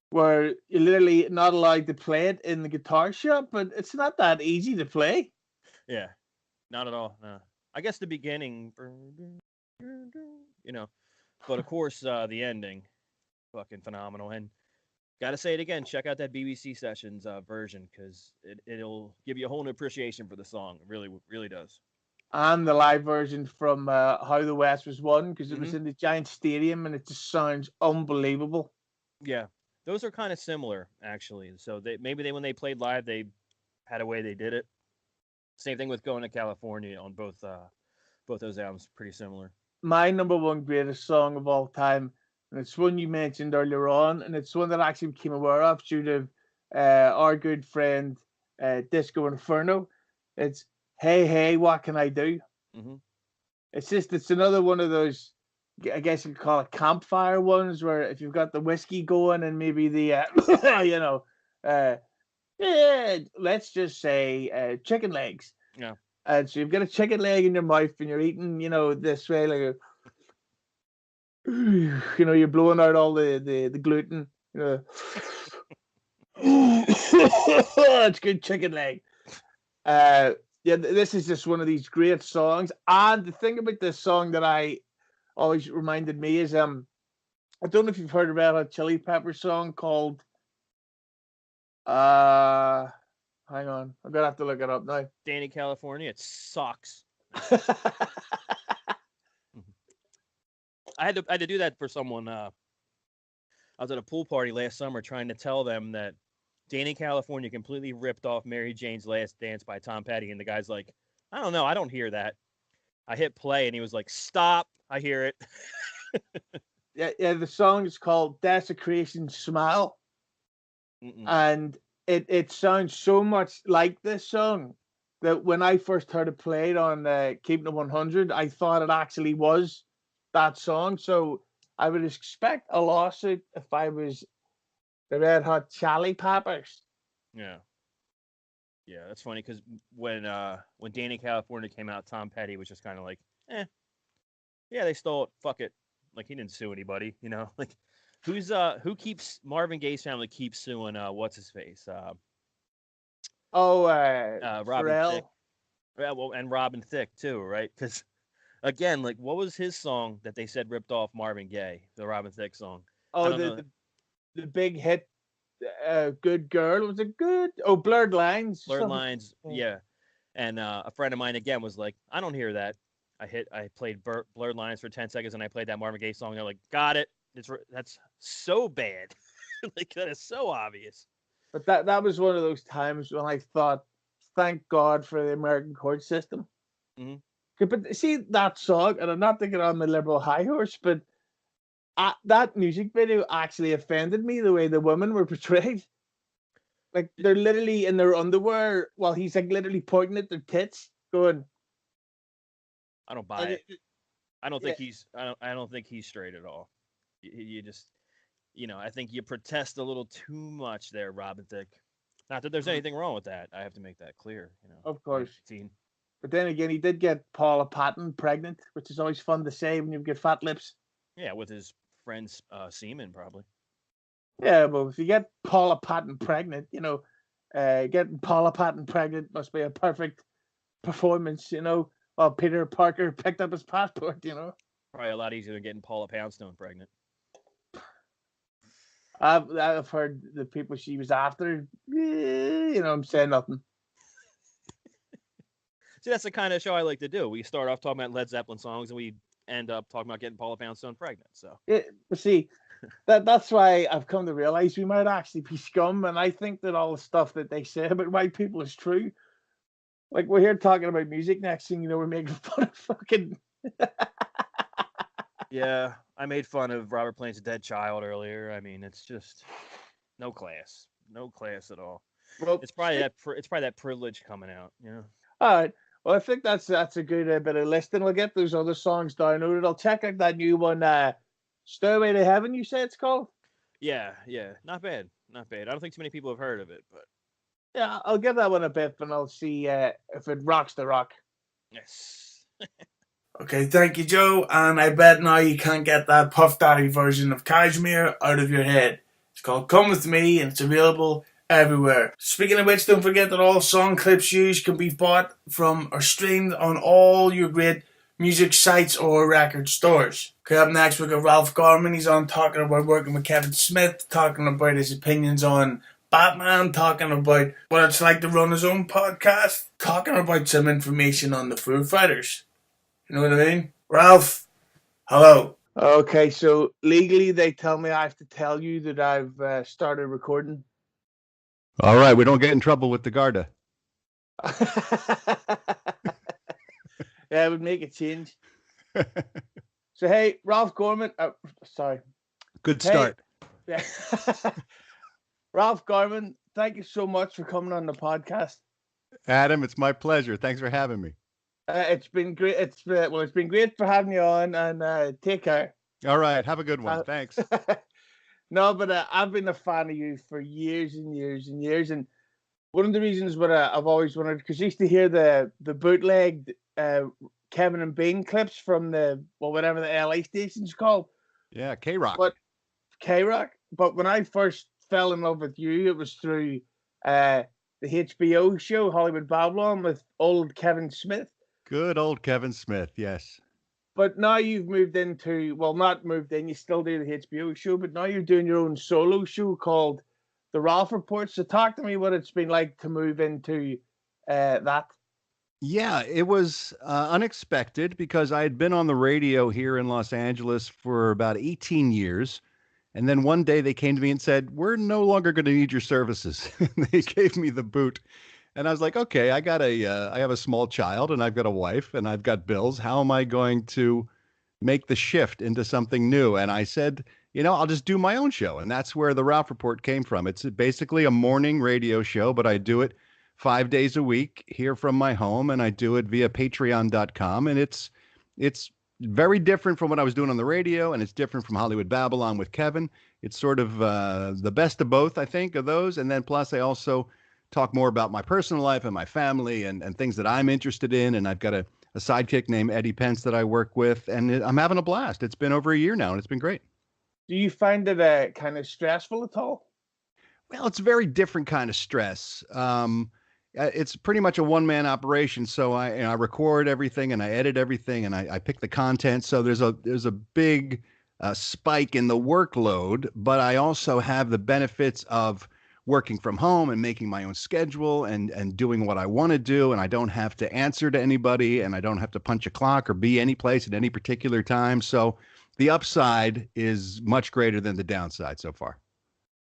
where you're literally not allowed to play it in the guitar shop, but it's not that easy to play. Yeah. Not at all. No. I guess the beginning, you know, but of course the ending, fucking phenomenal. And gotta say it again, check out that BBC Sessions version because it'll give you a whole new appreciation for the song. It really, really does. And the live version from How the West Was Won, because it was in the giant stadium and it just sounds unbelievable. Yeah, those are kind of similar actually. So when they played live, they had a way they did it. Same thing with Going to California on both those albums, pretty similar. My number one greatest song of all time, and it's one you mentioned earlier on, and it's one that I actually became aware of due to our good friend Disco Inferno. It's Hey Hey, What Can I Do? Mm-hmm. It's another one of those, I guess you could call it campfire ones, where if you've got the whiskey going and maybe the let's just say chicken legs. Yeah. And so you've got a chicken leg in your mouth and you're eating, this way, like you're blowing out all the gluten. It's good chicken leg. This is just one of these great songs. And the thing about this song that I always reminded me is I don't know if you've heard about a Chili Pepper song called hang on, I'm gonna have to look it up now. Danny California, it sucks. I had to do that for someone. I was at a pool party last summer trying to tell them that Danny California completely ripped off Mary Jane's Last Dance by Tom Petty, and the guy's like, I don't know, I don't hear that. I hit play, and he was like, stop, I hear it. Yeah. The song is called "Desecration Smile," and it sounds so much like this song that when I first heard it played on Keepin 100, I thought it actually was that song. So I would expect a lawsuit if I was the Red Hot Chili Peppers. Yeah. Yeah, that's funny because when Danny California came out, Tom Petty was just kind of like, yeah, they stole it. Fuck it. Like he didn't sue anybody, you know. Like who keeps Marvin Gaye's family keeps suing what's his face? Robin Pharrell. Thicke. Yeah, well, and Robin Thicke too, right? Because again, like what was his song that they said ripped off Marvin Gaye, the Robin Thicke song? Oh, the big hit, "Good Girl." Was it good? Oh, Blurred Lines. Blurred Lines, yeah. And a friend of mine again was like, I don't hear that. I played Blurred Lines for 10 seconds, and I played that Marvin Gaye song. And they're like, got it. That's so bad. Like that is so obvious. But that was one of those times when I thought, thank God for the American court system. Mm-hmm. But see that song, and I'm not thinking on the liberal high horse, but that music video actually offended me the way the women were portrayed. Like they're literally in their underwear while he's like literally pointing at their tits, going. I don't buy it. I don't think he's. I don't think he's straight at all. You just, I think you protest a little too much there, Robin Thicke. Not that there's anything wrong with that. I have to make that clear. Of course. 19. But then again, he did get Paula Patton pregnant, which is always fun to say when you get fat lips. Yeah, with his friend's semen, probably. Yeah, but if you get Paula Patton pregnant, getting Paula Patton pregnant must be a perfect performance, while Peter Parker picked up his passport, Probably a lot easier than getting Paula Poundstone pregnant. I've heard the people she was after, I'm saying nothing. See, that's the kind of show I like to do. We start off talking about Led Zeppelin songs, and we end up talking about getting Paula Poundstone pregnant. So, yeah, but see, that's why I've come to realize we might actually be scum, and I think that all the stuff that they say about white people is true. Like we're here talking about music, next thing you know, we're making fun of fucking. Yeah, I made fun of Robert Plant's Dead Child earlier. I mean, it's just no class at all. Well, it's probably that privilege coming out, All right. Well, I think that's a good bit of listing. We'll get those other songs downloaded. I'll check out that new one, "Stairway to Heaven." You say it's called? Yeah, not bad. I don't think too many people have heard of it, but yeah, I'll give that one a bit, and I'll see if it rocks the rock. Yes. Okay, thank you, Joe. And I bet now you can't get that Puff Daddy version of Kashmir out of your head. It's called "Come With Me," and it's available everywhere. Speaking of which, don't forget that all song clips used can be bought from or streamed on all your great music sites or record stores. Okay, up next we got Ralph Garman. He's on talking about working with Kevin Smith, talking about his opinions on Batman, talking about what it's like to run his own podcast, talking about some information on the Foo Fighters. You know what I mean? Ralph, hello. Okay, so legally they tell me I have to tell you that I've started recording. All right, we don't get in trouble with the Garda. Yeah, it would make a change. So, hey, Ralph Garman. Sorry. Good start. Hey, yeah. Ralph Garman, thank you so much for coming on the podcast. Adam, it's my pleasure. Thanks for having me. It's been great. It's been great for having you on, and take care. All right, have a good one. Thanks. No, but I've been a fan of you for years and years and years, and one of the reasons what I've always wanted, because I used to hear the bootlegged Kevin and Bean clips from whatever the LA station's called. Yeah, KROQ. But KROQ. But when I first fell in love with you, it was through the HBO show Hollywood Babble-On with old Kevin Smith. Good old Kevin Smith, yes. But now you've moved into, well, not moved in, you still do the HBO show, but now you're doing your own solo show called The Ralph Report. So talk to me what it's been like to move into that. Yeah, it was unexpected because I had been on the radio here in Los Angeles for about 18 years. And then one day they came to me and said, "We're no longer going to need your services." They gave me the boot. And I was like, okay, I have a small child and I've got a wife and I've got bills. How am I going to make the shift into something new? And I said, I'll just do my own show. And that's where the Ralph Report came from. It's basically a morning radio show, but I do it 5 days a week here from my home, and I do it via patreon.com. And it's very different from what I was doing on the radio, and it's different from Hollywood Babble-On with Kevin. It's sort of the best of both, I think, of those. And then plus I also talk more about my personal life and my family and things that I'm interested in. And I've got a sidekick named Eddie Pence that I work with, and I'm having a blast. It's been over a year now, and it's been great. Do you find it kind of stressful at all? Well, it's a very different kind of stress. It's pretty much a one-man operation. So I record everything and I edit everything and I pick the content. So there's a big spike in the workload, but I also have the benefits of working from home and making my own schedule and doing what I want to do. And I don't have to answer to anybody, and I don't have to punch a clock or be any place at any particular time. So the upside is much greater than the downside so far.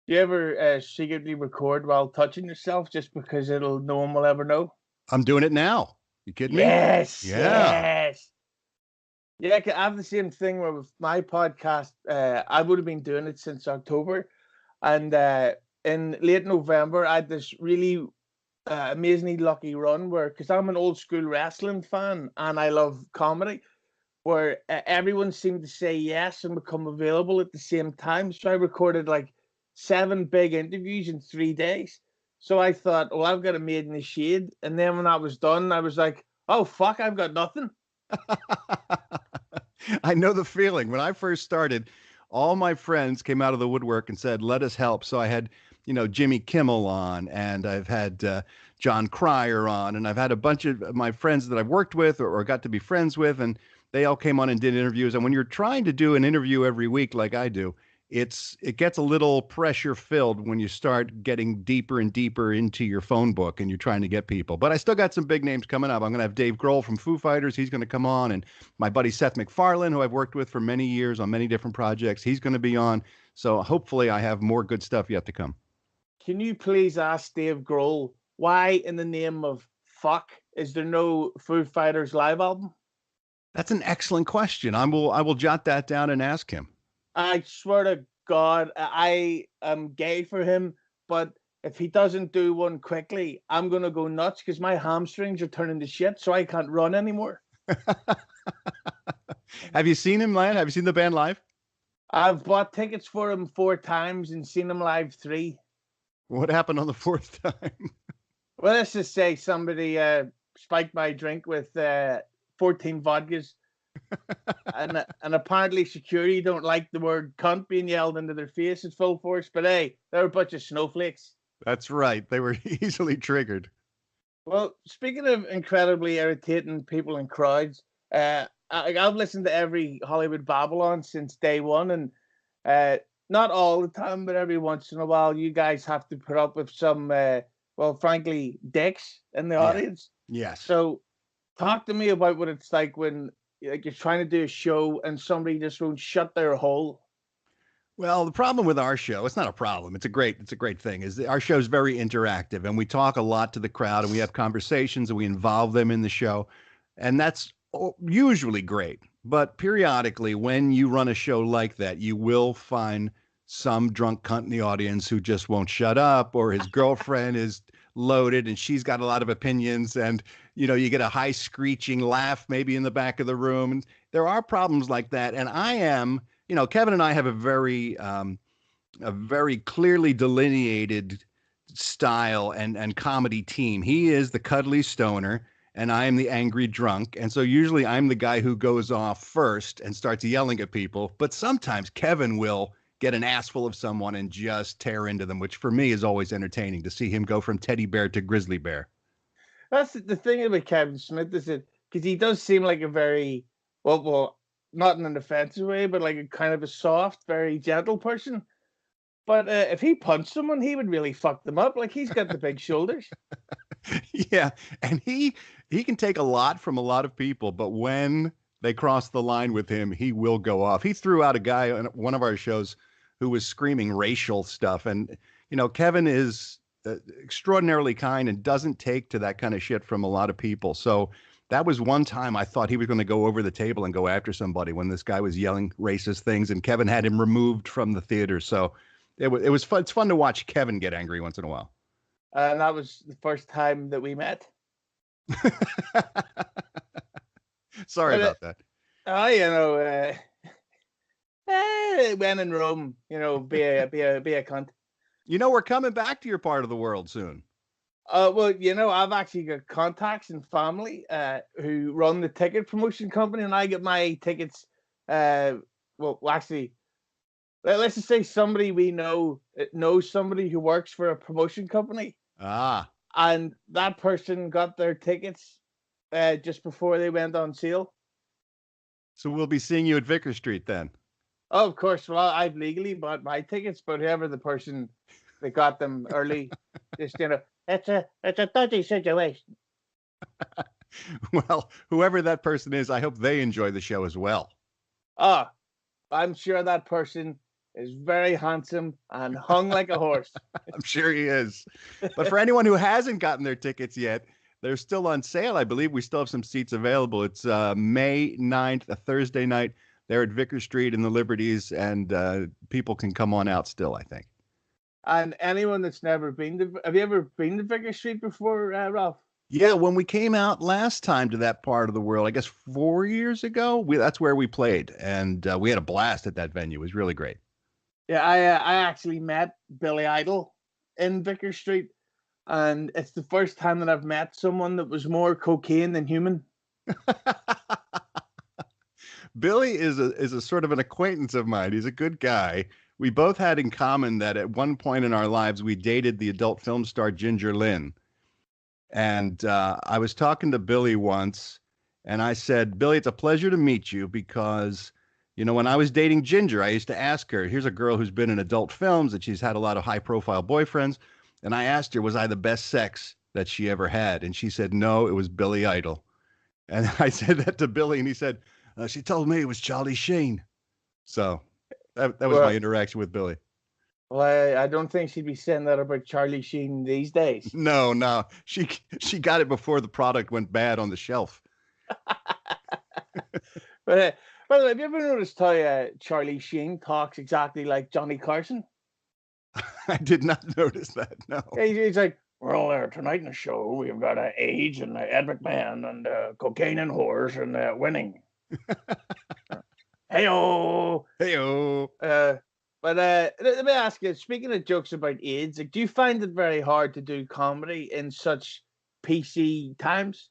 Do you ever secretly record while touching yourself just because no one will ever know? I'm doing it now. You kidding me? Yes. Yeah. Yes. Yeah, I have the same thing where with my podcast, I would have been doing it since October. And in late November, I had this really amazingly lucky run where, because I'm an old school wrestling fan and I love comedy, where everyone seemed to say yes and become available at the same time. So I recorded like 7 big interviews in 3 days. So I thought, well, I've got a Made in the Shade. And then when that was done, I was like, oh, fuck, I've got nothing. I know the feeling. When I first started, all my friends came out of the woodwork and said, let us help. So I had, Jimmy Kimmel on, and I've had John Cryer on, and I've had a bunch of my friends that I've worked with or got to be friends with, and they all came on and did interviews. And when you're trying to do an interview every week like I do, it gets a little pressure filled when you start getting deeper and deeper into your phone book and you're trying to get people. But I still got some big names coming up. I'm going to have Dave Grohl from Foo Fighters. He's going to come on. And my buddy Seth MacFarlane, who I've worked with for many years on many different projects, he's going to be on. So hopefully I have more good stuff yet to come. Can you please ask Dave Grohl, why in the name of fuck is there no Foo Fighters live album? That's an excellent question. I will jot that down and ask him. I swear to God, I am gay for him, but if he doesn't do one quickly, I'm going to go nuts because my hamstrings are turning to shit, so I can't run anymore. Have you seen him, man? Have you seen the band live? I've bought tickets for him 4 times and seen him live 3. What happened on the 4th time? Well, let's just say somebody spiked my drink with 14 vodkas. and apparently security don't like the word cunt being yelled into their face at full force, but hey, they're a bunch of snowflakes. That's right. They were easily triggered. Well, speaking of incredibly irritating people in crowds, I've listened to every Hollywood Babble-On since day one, and not all the time, but every once in a while, you guys have to put up with some, frankly, dicks in the audience. Yes. So talk to me about what it's like when you're trying to do a show and somebody just won't shut their hole. Well, the problem with our show, it's not a problem. It's a great thing, is our show is very interactive, and we talk a lot to the crowd, and we have conversations, and we involve them in the show. And that's usually great. But periodically, when you run a show like that, you will find some drunk cunt in the audience who just won't shut up, or his girlfriend is loaded and she's got a lot of opinions, and you get a high screeching laugh maybe in the back of the room. And there are problems like that. And I am, Kevin and I have a very clearly delineated style and comedy team. He is the cuddly stoner and I am the angry drunk. And so usually I'm the guy who goes off first and starts yelling at people. But sometimes Kevin will get an ass full of someone and just tear into them, which for me is always entertaining to see him go from teddy bear to grizzly bear. That's the thing about Kevin Smith, is it? Because he does seem like a very, well, not in an offensive way, but like a kind of a soft, very gentle person. But if he punched someone, he would really fuck them up. Like, he's got the big shoulders. Yeah, and he can take a lot from a lot of people, but when they cross the line with him, he will go off. He threw out a guy on one of our shows who was screaming racial stuff. And, Kevin is extraordinarily kind and doesn't take to that kind of shit from a lot of people. So that was one time I thought he was going to go over the table and go after somebody when this guy was yelling racist things, and Kevin had him removed from the theater. So it was fun. It's fun to watch Kevin get angry once in a while. And that was the first time that we met. Sorry about that. When in Rome, be a cunt. We're coming back to your part of the world soon. Well, I've actually got contacts and family who run the ticket promotion company, and I get my tickets. Actually, let's just say somebody we know knows somebody who works for a promotion company. And that person got their tickets just before they went on sale. So we'll be seeing you at Vicar Street then. Oh, of course. Well, I've legally bought my tickets, but whoever the person that got them early, just it's a dodgy situation. Well, whoever that person is, I hope they enjoy the show as well. I'm sure that person is very handsome and hung like a horse. I'm sure he is. But for anyone who hasn't gotten their tickets yet, they're still on sale. I believe we still have some seats available. It's May 9th, a Thursday night. They're at Vicar Street in the Liberties, and people can come on out still, I think. And anyone that's never been to, have you ever been to Vicar Street before, Ralph? Yeah, when we came out last time to that part of the world, I guess 4 years ago, that's where we played, and we had a blast at that venue. It was really great. Yeah, I actually met Billy Idol in Vicar Street, and it's the first time that I've met someone that was more cocaine than human. Billy is a sort of an acquaintance of mine. He's a good guy. We both had in common that at one point in our lives, we dated the adult film star Ginger Lynn. And I was talking to Billy once, and I said, Billy, it's a pleasure to meet you because, when I was dating Ginger, I used to ask her, here's a girl who's been in adult films and she's had a lot of high-profile boyfriends. And I asked her, was I the best sex that she ever had? And she said, no, it was Billy Idol. And I said that to Billy, and he said, she told me it was Charlie Sheen. So that was my interaction with Billy. Well, I don't think she'd be saying that about Charlie Sheen these days. No. She got it before the product went bad on the shelf. But by the way, have you ever noticed how Charlie Sheen talks exactly like Johnny Carson? I did not notice that, no. He's like, well, tonight in the show, we've got AIDS and Ed McMahon and cocaine and whores and winning. Hey-o! Hey-o! But let me ask you, speaking of jokes about AIDS, do you find it very hard to do comedy in such PC times?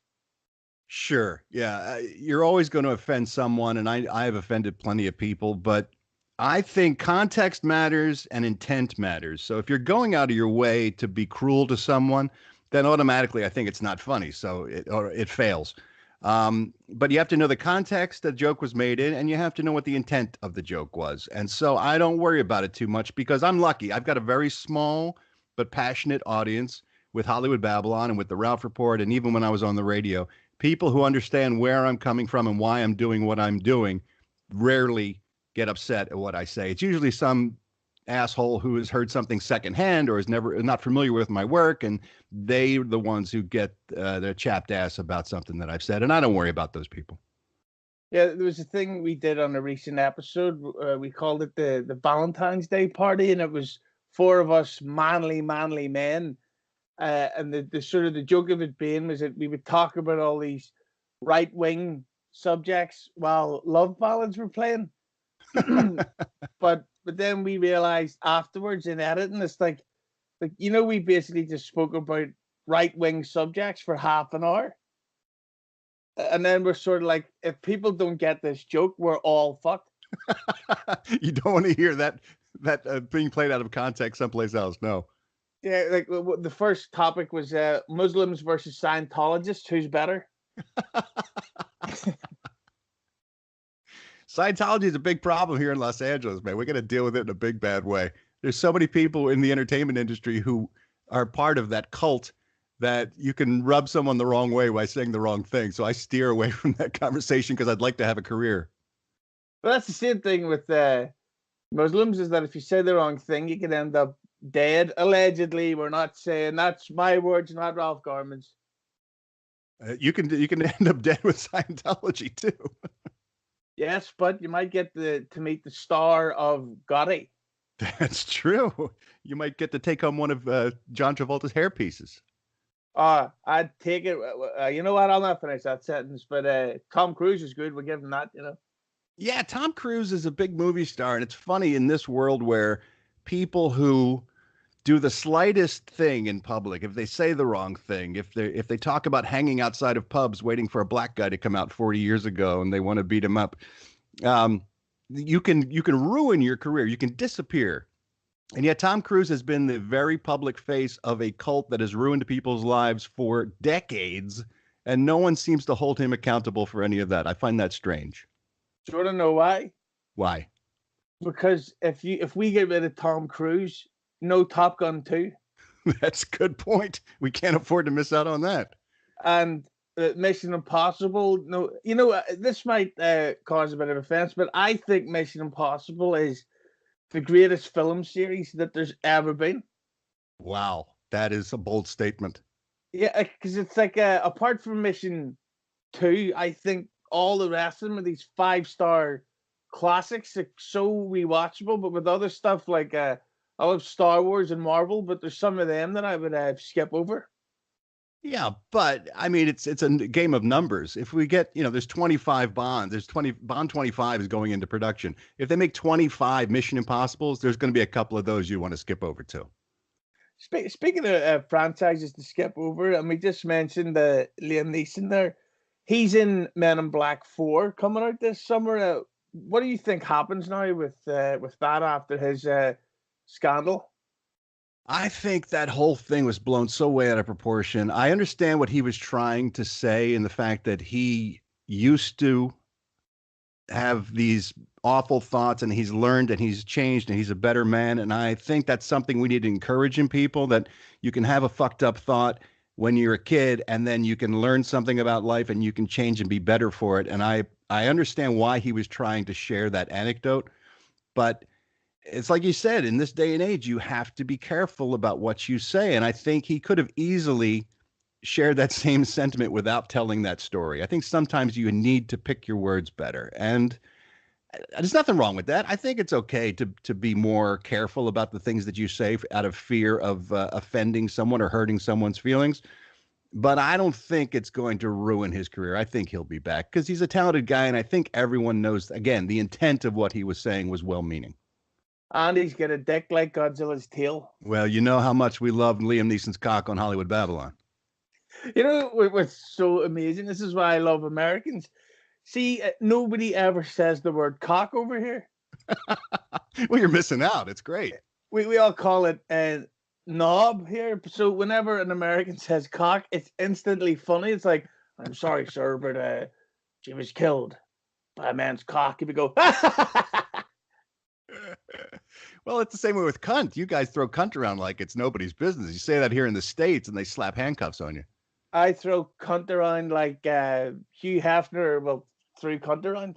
Sure. Yeah. You're always going to offend someone, and I have offended plenty of people, but I think context matters and intent matters. So if you're going out of your way to be cruel to someone, then automatically I think it's not funny. So it fails. But you have to know the context the joke was made in, and you have to know what the intent of the joke was. And so I don't worry about it too much because I'm lucky. I've got a very small but passionate audience with Hollywood Babble-On and with the Ralph Report. And even when I was on the radio, people who understand where I'm coming from and why I'm doing what I'm doing rarely get upset at what I say. It's usually some asshole who has heard something secondhand or is not familiar with my work, and they're the ones who get their chapped ass about something that I've said, and I don't worry about those people. Yeah, there was a thing we did on a recent episode. We called it the Valentine's Day party, and it was four of us manly men. And the sort of the joke of it being was that we would talk about all these right-wing subjects while love ballads were playing. But then we realized afterwards in editing, it's like we basically just spoke about right-wing subjects for half an hour. And then we're sort of like, if people don't get this joke, we're all fucked. You don't want to hear that being played out of context someplace else. No. Yeah, like the first topic was Muslims versus Scientologists. Who's better? Scientology is a big problem here in Los Angeles, man. We're going to deal with it in a big, bad way. There's so many people in the entertainment industry who are part of that cult that you can rub someone the wrong way by saying the wrong thing. So I steer away from that conversation because I'd like to have a career. Well, that's the same thing with Muslims is that if you say the wrong thing, you can end up dead. Allegedly, we're not saying that's my words, not Ralph Garman's. You can end up dead with Scientology too. Yes, but you might get to meet the star of Gotti. That's true. You might get to take home one of John Travolta's hair pieces. I'd take it. You know what? I'll not finish that sentence, but Tom Cruise is good. We'll give him that, Yeah, Tom Cruise is a big movie star, and it's funny in this world where people who do the slightest thing in public, if they say the wrong thing, if they talk about hanging outside of pubs waiting for a black guy to come out 40 years ago and they want to beat him up, you can ruin your career. You can disappear. And yet Tom Cruise has been the very public face of a cult that has ruined people's lives for decades, and no one seems to hold him accountable for any of that. I find that strange. Do you want to know why? Why? Because if we get rid of Tom Cruise, no Top Gun 2. That's a good point. We can't afford to miss out on that. And Mission Impossible, no, this might cause a bit of offense, but I think Mission Impossible is the greatest film series that there's ever been. Wow, that is a bold statement. Yeah, because it's like apart from Mission 2, I think all the rest of them are these 5-star classics, like, so rewatchable. But with other stuff like I love Star Wars and Marvel, but there's some of them that I would skip over. Yeah, but I mean, it's a game of numbers. If we get, there's 25 Bonds, Bond 25 is going into production. If they make 25 Mission Impossibles, there's going to be a couple of those you want to skip over to. Speaking of franchises to skip over, and we just mentioned Liam Neeson there. He's in Men in Black 4 coming out this summer. What do you think happens now with that after his scandal? I think that whole thing was blown so way out of proportion. I understand what he was trying to say in the fact that he used to have these awful thoughts and he's learned and he's changed and he's a better man. And I think that's something we need to encourage in people, that you can have a fucked up thought when you're a kid and then you can learn something about life and you can change and be better for it. And I understand why he was trying to share that anecdote, but it's like you said, in this day and age, you have to be careful about what you say. And I think he could have easily shared that same sentiment without telling that story. I think sometimes you need to pick your words better. And there's nothing wrong with that. I think it's okay to be more careful about the things that you say out of fear of offending someone or hurting someone's feelings. But I don't think it's going to ruin his career. I think he'll be back because he's a talented guy. And I think everyone knows, again, the intent of what he was saying was well-meaning. And he's got a dick like Godzilla's tail. Well, you know how much we loved Liam Neeson's cock on Hollywood Babble-On. You know what's so amazing? This is why I love Americans. See, nobody ever says the word cock over here. Well, you're missing out. It's great. We all call it knob here. So whenever an American says cock, it's instantly funny. It's like, I'm sorry, sir, but she was killed by a man's cock. If you go, well, it's the same way with cunt. You guys throw cunt around like it's nobody's business. You say that here in the States and they slap handcuffs on you. I throw cunt around like Hugh Hefner threw cunt around.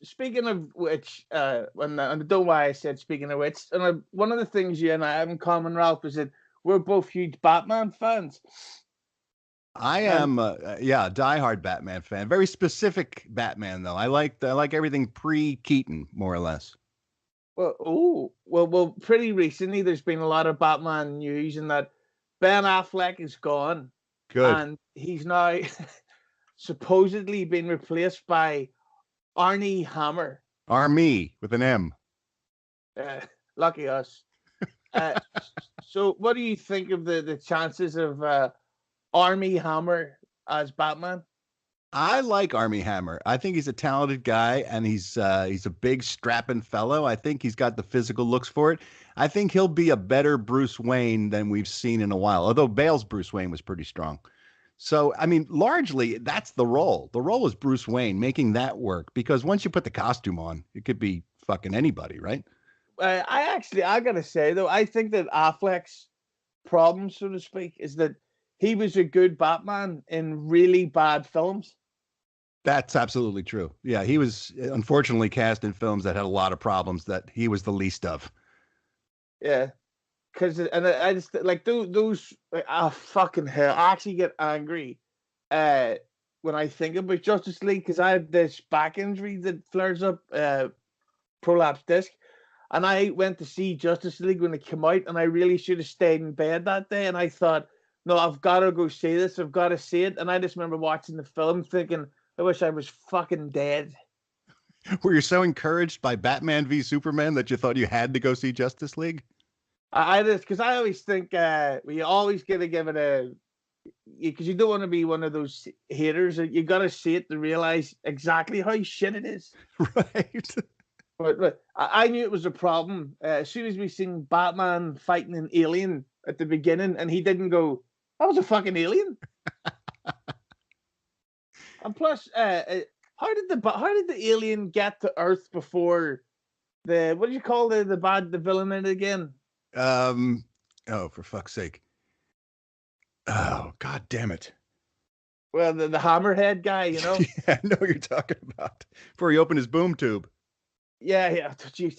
Speaking of which, and I don't know why I said speaking of which, and one of the things you and I have in common, Ralph, is that we're both huge Batman fans. I am, a diehard Batman fan. Very specific Batman, though. I like everything pre-Keaton, more or less. Well, pretty recently there's been a lot of Batman news, and that Ben Affleck is gone. Good. And he's now supposedly been replaced by Armie Hammer. Army with an M. Lucky us. So what do you think of the chances of Armie Hammer as Batman? I like Armie Hammer. I think he's a talented guy, and he's a big strapping fellow. I think he's got the physical looks for it. I think he'll be a better Bruce Wayne than we've seen in a while, although Bale's Bruce Wayne was pretty strong. So, I mean, largely that's the role. The role is Bruce Wayne, making that work, because once you put the costume on, it could be fucking anybody, right? I gotta say, though, I think that Affleck's problem, so to speak, is that he was a good Batman in really bad films. That's absolutely true. Yeah, he was unfortunately cast in films that had a lot of problems that he was the least of. Yeah, because I just like those like, fucking hell. I actually get angry uh when I think about Justice League because I have this back injury that flares up, prolapse disc, and I went to see Justice League when it came out, and I really should have stayed in bed that day. And I thought, no, I've got to go see this. I've got to see it. And I just remember watching the film, thinking, I wish I was fucking dead. Were you so encouraged by Batman v Superman that you thought you had to go see Justice League? I just because I always think we always gotta give it a because you don't want to be one of those haters. You got to see it to realize exactly how shit it is. Right. But I knew it was a problem as soon as we seen Batman fighting an alien at the beginning, and he didn't go, "That was a fucking alien." And plus, how did the alien get to Earth before the what do you call the villain in it again? Oh, for fuck's sake. Oh, God damn it. Well, the hammerhead guy, you know. Yeah, I know what you're talking about. Before he opened his boom tube. Yeah. Jeez,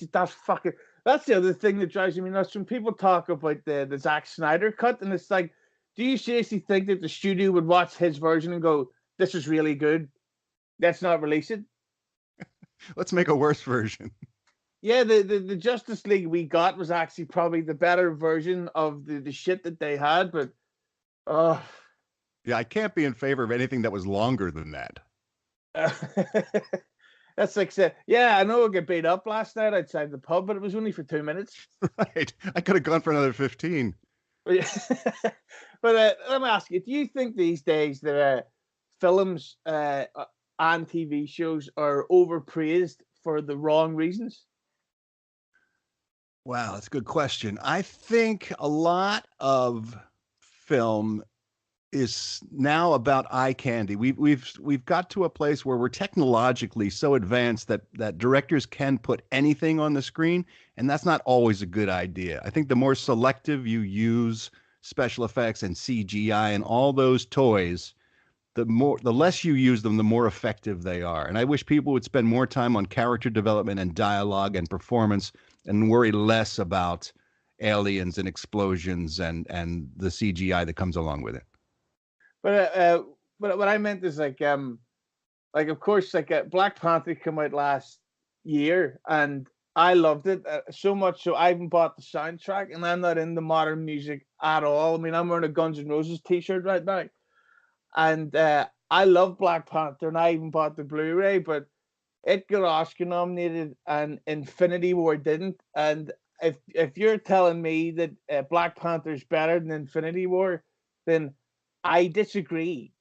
that's the other thing that drives me nuts when people talk about the Zack Snyder cut, and it's like, do you seriously think that the studio would watch his version and go, "This is really good. Let's not release it"? Let's make a worse version. Yeah, the Justice League we got was actually probably the better version of the shit that they had, but yeah, I can't be in favor of anything that was longer than that. That's like saying, yeah, I know I got beat up last night outside the pub, but it was only for 2 minutes. Right. I could have gone for another 15. But let me ask you, do you think these days that films and TV shows are overpraised for the wrong reasons? Wow, that's a good question. I think a lot of film is now about eye candy. We've got to a place where we're technologically so advanced that directors can put anything on the screen, and that's not always a good idea. I think the more selective you use special effects and CGI and all those toys, the less you use them, the more effective they are. And I wish people would spend more time on character development and dialogue and performance and worry less about aliens and explosions and the CGI that comes along with it. But what I meant is like of course Black Panther came out last year and I loved it so much so I even bought the soundtrack, and I'm not into modern music at all. I mean, I'm wearing a Guns N' Roses t-shirt right now, and I love Black Panther, and I even bought the Blu-ray, but it got Oscar nominated and Infinity War didn't. And if you're telling me that Black Panther is better than Infinity War, then I disagree.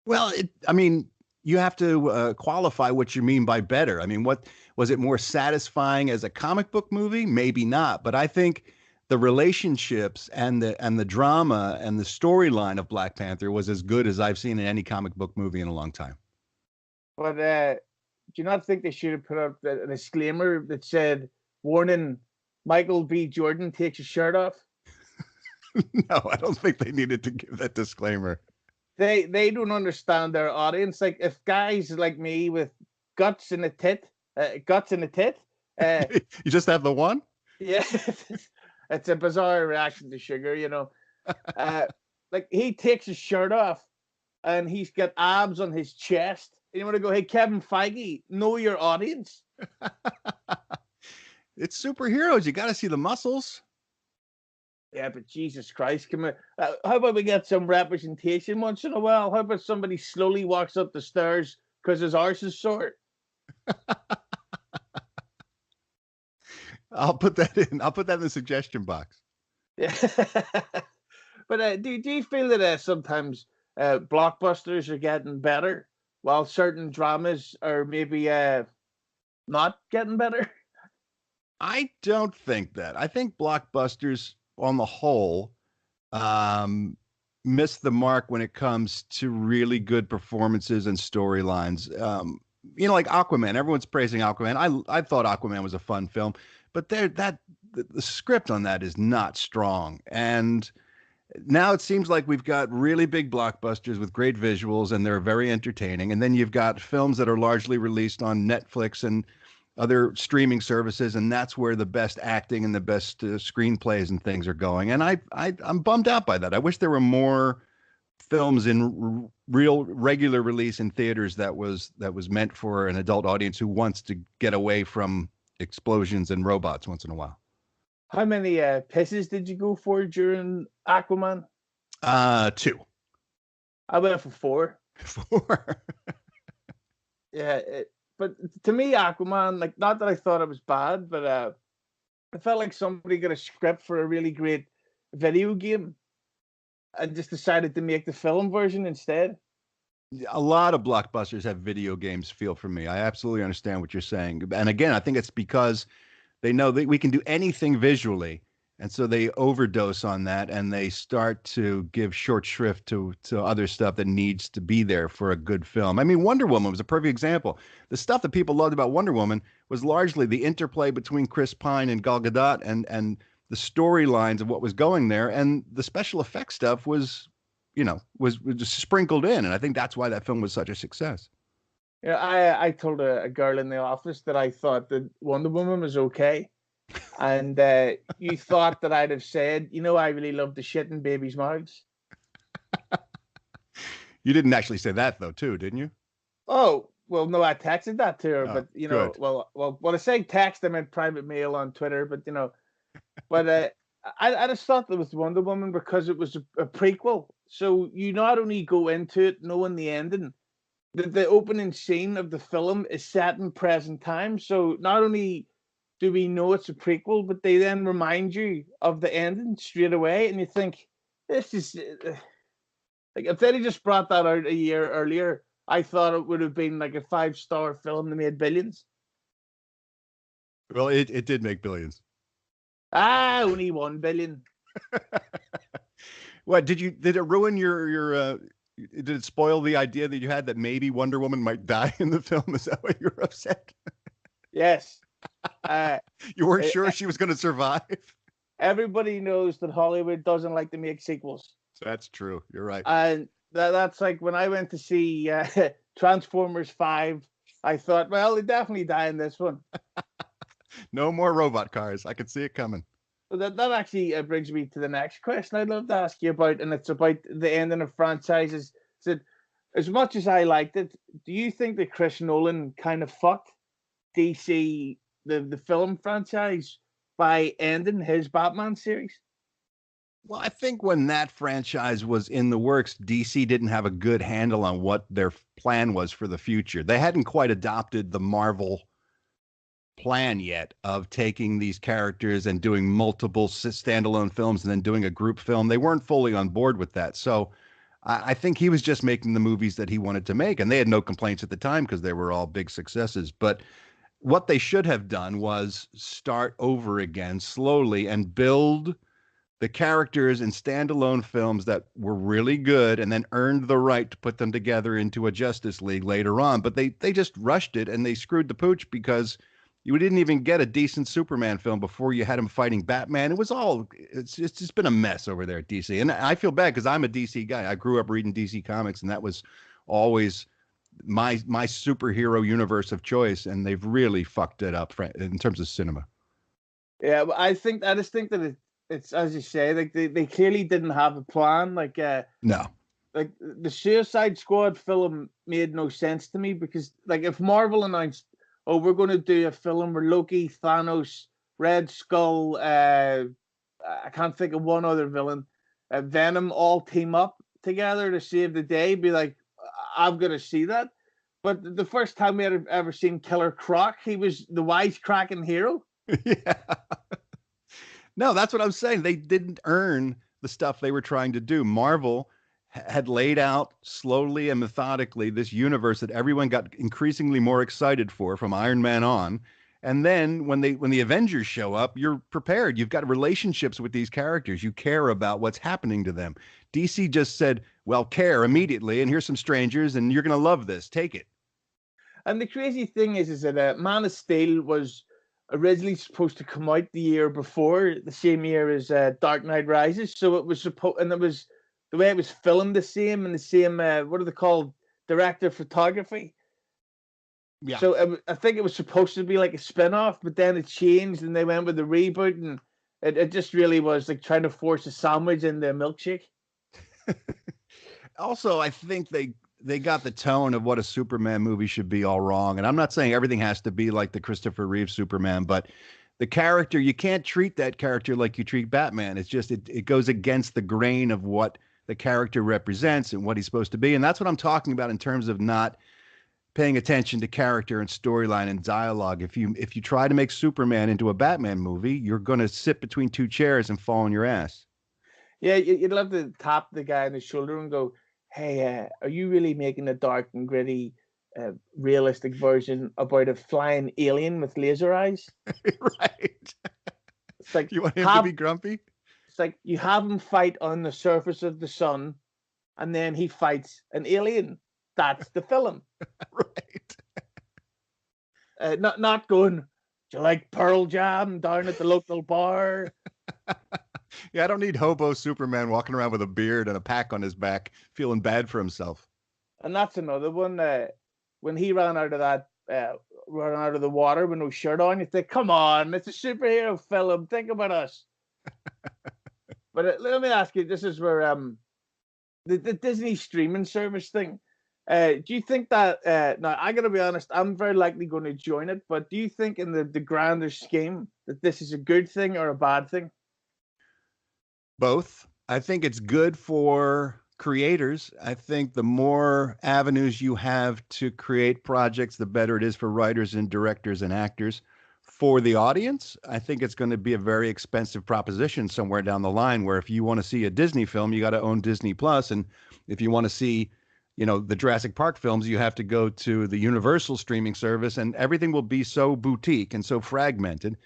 Well, I mean, you have to qualify what you mean by better. I mean, what was it more satisfying as a comic book movie? Maybe not, but I think the relationships and the drama and the storyline of Black Panther was as good as I've seen in any comic book movie in a long time. But do you not think they should have put up a disclaimer that said, "Warning: Michael B. Jordan takes his shirt off"? No, I don't think they needed to give that disclaimer. They don't understand their audience. Like if guys like me with guts in a tit, you just have the one? Yeah, it's a bizarre reaction to sugar, you know. Like he takes his shirt off, and he's got abs on his chest. And you want to go, "Hey, Kevin Feige, know your audience." It's superheroes. You got to see the muscles. Yeah, but Jesus Christ, come on. How about we get some representation once in a while? How about somebody slowly walks up the stairs because his arse is sore? I'll put that in. I'll put that in the suggestion box. Yeah. But do you feel that sometimes blockbusters are getting better while certain dramas are maybe not getting better? I don't think that. I think blockbusters on the whole miss the mark when it comes to really good performances and storylines. Like Aquaman. Everyone's praising Aquaman. I thought Aquaman was a fun film, but the script on that is not strong. And Now it seems like we've got really big blockbusters with great visuals, and they're very entertaining. And then you've got films that are largely released on Netflix and other streaming services, and that's where the best acting and the best screenplays and things are going. And I'm bummed out by that. I wish there were more films in real regular release in theaters that was meant for an adult audience who wants to get away from explosions and robots once in a while. How many pisses did you go for during Aquaman? 2. I went for 4. 4. Yeah, but to me, Aquaman, like, not that I thought it was bad, but I felt like somebody got a script for a really great video game and just decided to make the film version instead. A lot of blockbusters have video games feel for me. I absolutely understand what you're saying. And again, I think it's because they know that we can do anything visually. And so they overdose on that, and they start to give short shrift to other stuff that needs to be there for a good film. I mean, Wonder Woman was a perfect example. The stuff that people loved about Wonder Woman was largely the interplay between Chris Pine and Gal Gadot and the storylines of what was going there. And the special effects stuff was just sprinkled in. And I think that's why that film was such a success. Yeah, I told a girl in the office that I thought that Wonder Woman was okay. And you thought that I'd have said, I really love the shit in babies' mouths. You didn't actually say that, though, too, didn't you? Oh, well, no, I texted that to her. But, good. well, when I say text, I meant private mail on Twitter. But, but I just thought that was Wonder Woman because it was a prequel. So you not only go into it knowing the ending, the opening scene of the film is set in present time. So not only do we know it's a prequel, but they then remind you of the ending straight away, and you think, this is like, if they'd just brought that out a year earlier, I thought it would have been like a 5-star film that made billions. Well, it did make billions. Only 1 billion. What did it ruin your did it spoil the idea that you had that maybe Wonder Woman might die in the film? Is that why you're upset? Yes. You weren't sure she was going to survive? Everybody knows that Hollywood doesn't like to make sequels. That's true. You're right. And that's like when I went to see Transformers 5, I thought, well, they definitely die in this one. No more robot cars. I could see it coming. That actually brings me to the next question I'd love to ask you about, and it's about the ending of franchises. So, as much as I liked it, do you think that Chris Nolan kind of fucked DC, the film franchise, by ending his Batman series? Well, I think when that franchise was in the works, DC didn't have a good handle on what their plan was for the future. They hadn't quite adopted the Marvel plan yet of taking these characters and doing multiple standalone films and then doing a group film. They weren't fully on board with that. So I think he was just making the movies that he wanted to make, and they had no complaints at the time because they were all big successes. But what they should have done was start over again slowly and build the characters in standalone films that were really good, and then earned the right to put them together into a Justice League later on. But they just rushed it, and they screwed the pooch because you didn't even get a decent Superman film before you had him fighting Batman. It's just been a mess over there at DC. And I feel bad because I'm a DC guy. I grew up reading DC comics, and that was always my superhero universe of choice. And they've really fucked it up in terms of cinema. Yeah, but I just think that it's as you say, like they clearly didn't have a plan. Like no. Like the Suicide Squad film made no sense to me because, like, if Marvel announced, oh, we're going to do a film where Loki, Thanos, Red Skull, I can't think of one other villain, Venom all team up together to save the day, be like, I'm going to see that. But the first time we had ever seen Killer Croc, he was the wisecracking hero. Yeah. No, that's what I'm saying. They didn't earn the stuff they were trying to do. Marvel had laid out slowly and methodically this universe that everyone got increasingly more excited for from Iron Man on. And then when the Avengers show up, you're prepared. You've got relationships with these characters. You care about what's happening to them. DC just said, well, care immediately, and here's some strangers, and you're going to love this. Take it. And the crazy thing is that Man of Steel was originally supposed to come out the year before, the same year as Dark Knight Rises. So it was and it was the way it was filmed the same, and the same what are they called? Director of photography. Yeah. So I think it was supposed to be like a spin-off, but then it changed and they went with the reboot, and it just really was like trying to force a sandwich into a milkshake. Also, I think they got the tone of what a Superman movie should be all wrong. And I'm not saying everything has to be like the Christopher Reeve Superman, but the character, you can't treat that character like you treat Batman. It's just, it goes against the grain of what the character represents and what he's supposed to be. And that's what I'm talking about in terms of not paying attention to character and storyline and dialogue. If you try to make Superman into a Batman movie, you're going to sit between two chairs and fall on your ass. Yeah, you'd love to tap the guy on the shoulder and go, hey, are you really making a dark and gritty, realistic version about a flying alien with laser eyes? Right. It's like, you want him to be grumpy? It's like you have him fight on the surface of the sun, and then he fights an alien. That's the film. Right. Not going, do you like Pearl Jam down at the local bar? Yeah, I don't need hobo Superman walking around with a beard and a pack on his back, feeling bad for himself. And that's another one. When he ran out of the water with no shirt on, you think, come on, it's a superhero film. Think about us. But let me ask you, this is where the Disney streaming service thing. Do you think that, now I got to be honest, I'm very likely going to join it, but do you think in the grander scheme that this is a good thing or a bad thing? Both. I think it's good for creators. I think the more avenues you have to create projects, the better it is for writers and directors and actors. For the audience, I think it's going to be a very expensive proposition somewhere down the line, where if you want to see a Disney film, you got to own Disney Plus. And if you want to see, the Jurassic Park films, you have to go to the Universal streaming service, and everything will be so boutique and so fragmented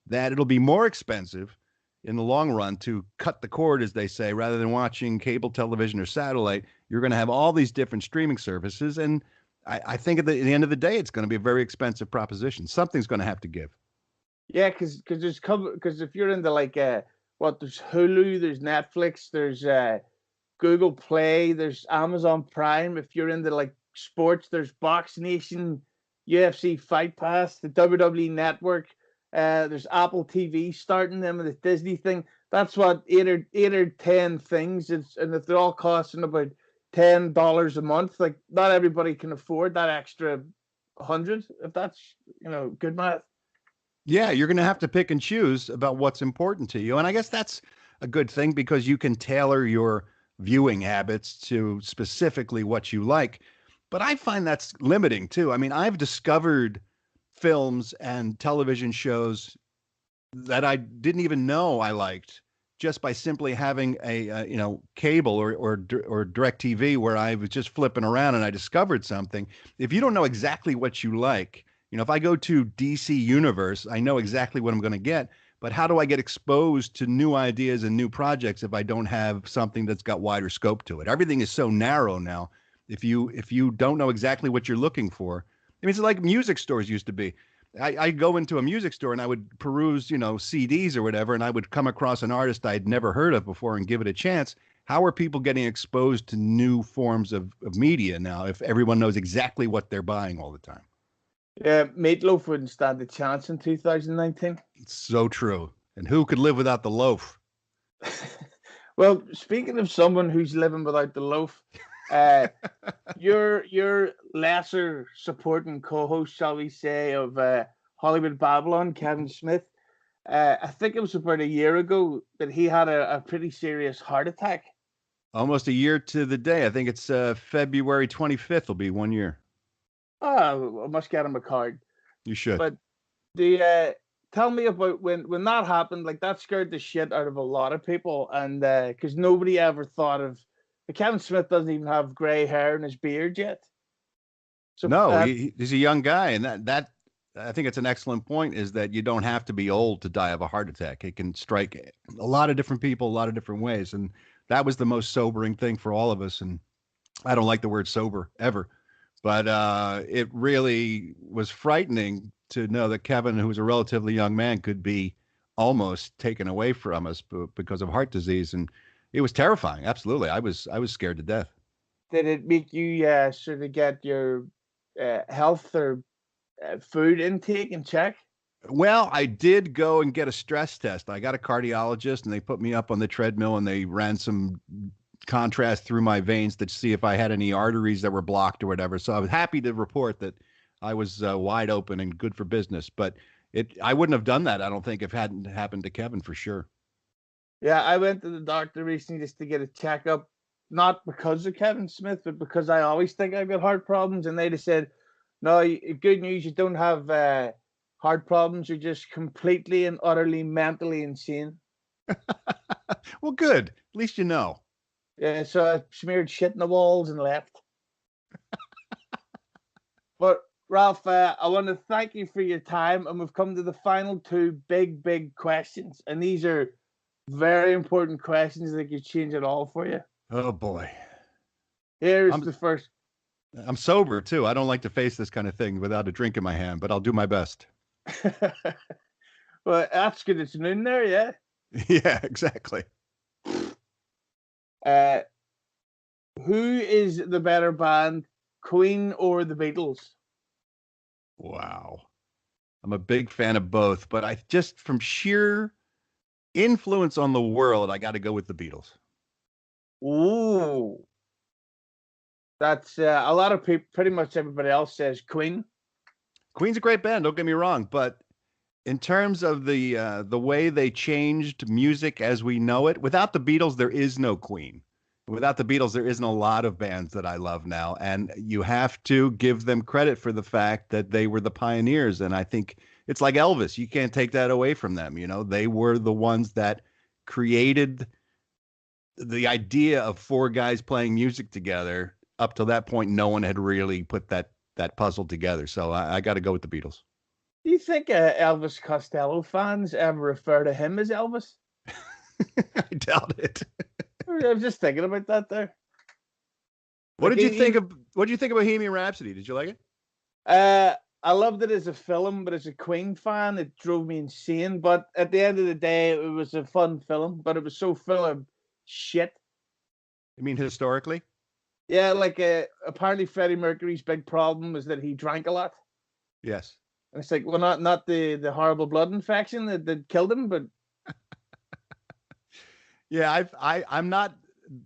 that it'll be more expensive in the long run to cut the cord, as they say, rather than watching cable television or satellite. You're going to have all these different streaming services. And I think at the end of the day, it's going to be a very expensive proposition. Something's going to have to give. Yeah, because if you're into there's Hulu, there's Netflix, there's Google Play, there's Amazon Prime. If you're into like sports, there's Box Nation, UFC Fight Pass, the WWE Network. There's Apple TV starting them with the Disney thing. That's what 8 or 10 things. And if they're all costing about $10 a month, like not everybody can afford that extra 100. If that's good math. Yeah, you're going to have to pick and choose about what's important to you. And I guess that's a good thing, because you can tailor your viewing habits to specifically what you like. But I find that's limiting too. I mean, I've discovered films and television shows that I didn't even know I liked just by simply having a cable or direct TV, where I was just flipping around and I discovered something. If you don't know exactly what you like, if I go to DC Universe, I know exactly what I'm going to get, but how do I get exposed to new ideas and new projects if I don't have something that's got wider scope to it? Everything is so narrow now. If you don't know exactly what you're looking for, I mean, it's like music stores used to be. I go into a music store and I would peruse, CDs or whatever, and I would come across an artist I'd never heard of before and give it a chance. How are people getting exposed to new forms of media now if everyone knows exactly what they're buying all the time? Yeah, Meatloaf wouldn't stand a chance in 2019. It's so true. And who could live without the loaf? Well, speaking of someone who's living without the loaf, your lesser supporting co-host, shall we say, of Hollywood Babble-On, Kevin Smith, I think it was about a year ago that he had a pretty serious heart attack. Almost a year to the day. I think it's February 25th will be 1 year. Oh, I must get him a card. You should. But tell me about when that happened. Like, that scared the shit out of a lot of people, and because nobody ever thought of. Kevin Smith doesn't even have gray hair in his beard yet. So no, he's a young guy, and that I think it's an excellent point. Is that you don't have to be old to die of a heart attack. It can strike a lot of different people, a lot of different ways, and that was the most sobering thing for all of us. And I don't like the word sober ever. But it really was frightening to know that Kevin, who was a relatively young man, could be almost taken away from us because of heart disease, and it was terrifying. Absolutely, I was scared to death. Did it make you sort of get your health or food intake in check? Well, I did go and get a stress test. I got a cardiologist, and they put me up on the treadmill, and they ran some contrast through my veins to see if I had any arteries that were blocked or whatever. So I was happy to report that I was wide open and good for business. But I wouldn't have done that, I don't think, if it hadn't happened to Kevin, for sure. Yeah, I went to the doctor recently just to get a checkup, not because of Kevin Smith, but because I always think I've got heart problems. And they just said, no, good news, you don't have heart problems. You're just completely and utterly mentally insane. Well, good. At least you know. Yeah, so I smeared shit in the walls and left. But Ralph, I want to thank you for your time, and we've come to the final two big questions, and these are very important questions that could change it all for you. Oh boy. Here's the first. I'm sober too. I don't like to face this kind of thing without a drink in my hand, but I'll do my best. Well, that's good. It's noon there, yeah. Yeah, exactly. Who is the better band, Queen or the Beatles? Wow. I'm a big fan of both, but I just, from sheer influence on the world, I got to go with the Beatles. Ooh. That's a lot of people, pretty much everybody else says Queen. Queen's a great band, don't get me wrong, but in terms of the way they changed music as we know it, without the Beatles, there is no Queen. Without the Beatles, there isn't a lot of bands that I love now, and you have to give them credit for the fact that they were the pioneers. And I think it's like Elvis. You can't take that away from them. You know, they were the ones that created the idea of four guys playing music together. Up to that point, no one had really put that puzzle together. So I got to go with the Beatles. Do you think Elvis Costello fans ever refer to him as Elvis? I doubt it. I was just thinking about that there. What did you think of Bohemian Rhapsody? Did you like it? I loved it as a film, but as a Queen fan, it drove me insane. But at the end of the day, it was a fun film, but it was so full of shit. You mean historically? Yeah, like apparently Freddie Mercury's big problem is that he drank a lot. Yes. And it's like, well, not the horrible blood infection that killed him, but yeah, I'm not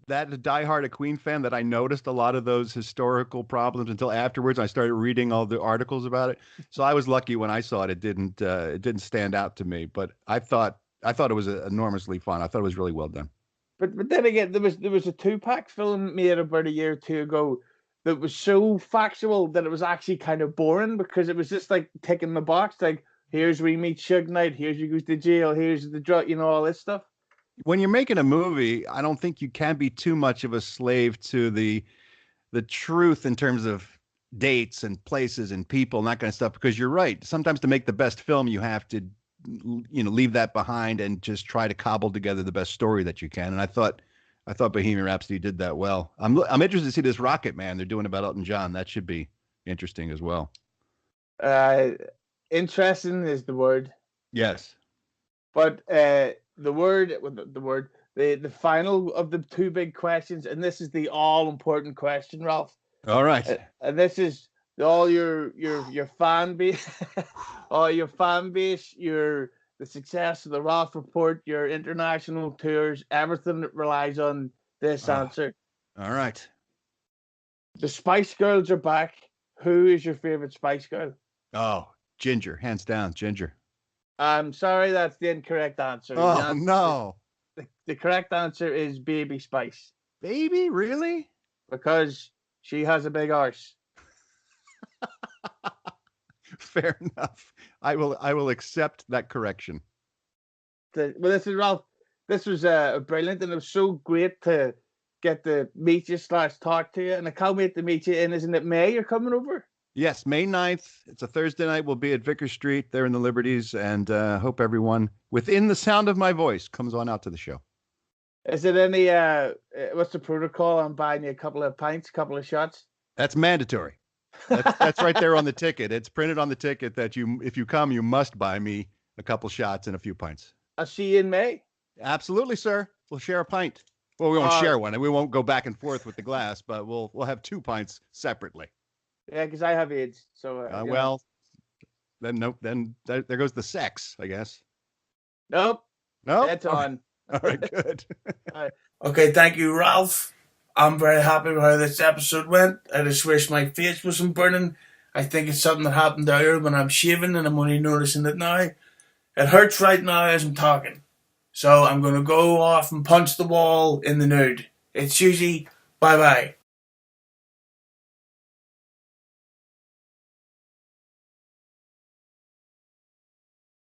that diehard a Queen fan that I noticed a lot of those historical problems until afterwards. I started reading all the articles about it, so I was lucky when I saw it. It didn't stand out to me, but I thought it was enormously fun. I thought it was really well done. But then again, there was a Tupac film made about a year or two ago that was so factual that it was actually kind of boring because it was just like ticking the box, like here's where you meet Suge Knight, here's who goes to jail, here's the drug, all this stuff. When you're making a movie, I don't think you can be too much of a slave to the truth in terms of dates and places and people and that kind of stuff, because you're right. Sometimes to make the best film, you have to, leave that behind and just try to cobble together the best story that you can. And I thought Bohemian Rhapsody did that well. I'm interested to see this Rocket Man they're doing about Elton John. That should be interesting as well. Interesting is the word. Yes. But the final of the two big questions, and this is the all important question, Ralph. All right. And this is all your fan base, all your fan base, the success of the Ralph Report, your international tours, everything that relies on this answer. All right. The Spice Girls are back. Who is your favorite Spice Girl? Oh, Ginger, hands down, Ginger. I'm sorry, that's the incorrect answer. Oh, no. The correct answer is Baby Spice. Baby, really? Because she has a big arse. Fair enough. I will accept that correction. Well, this is Ralph. This was brilliant, and it was so great to get to meet you / talk to you. And I can't wait to meet you. And isn't it May you're coming over? Yes, May 9th. It's a Thursday night. We'll be at Vicker Street there in the Liberties, and hope everyone within the sound of my voice comes on out to the show. Is it any, what's the protocol? I'm buying you a couple of pints, couple of shots. That's mandatory. That's right there on the ticket. It's printed on the ticket that if you come, you must buy me a couple shots and a few pints. I'll see you in May. Absolutely, sir. We'll share a pint. Well, we won't share one, and we won't go back and forth with the glass, but we'll have 2 pints separately. Yeah, because I have AIDS. So well, then nope. Then there goes the sex, I guess. nope. No, That's on. All right, good. Okay, thank you, Ralph. I'm very happy with how this episode went. I just wish my face wasn't burning. I think it's something that happened earlier when I'm shaving and I'm only noticing it now. It hurts right now as I'm talking. So I'm going to go off and punch the wall in the nude. It's Hughezy. Bye-bye.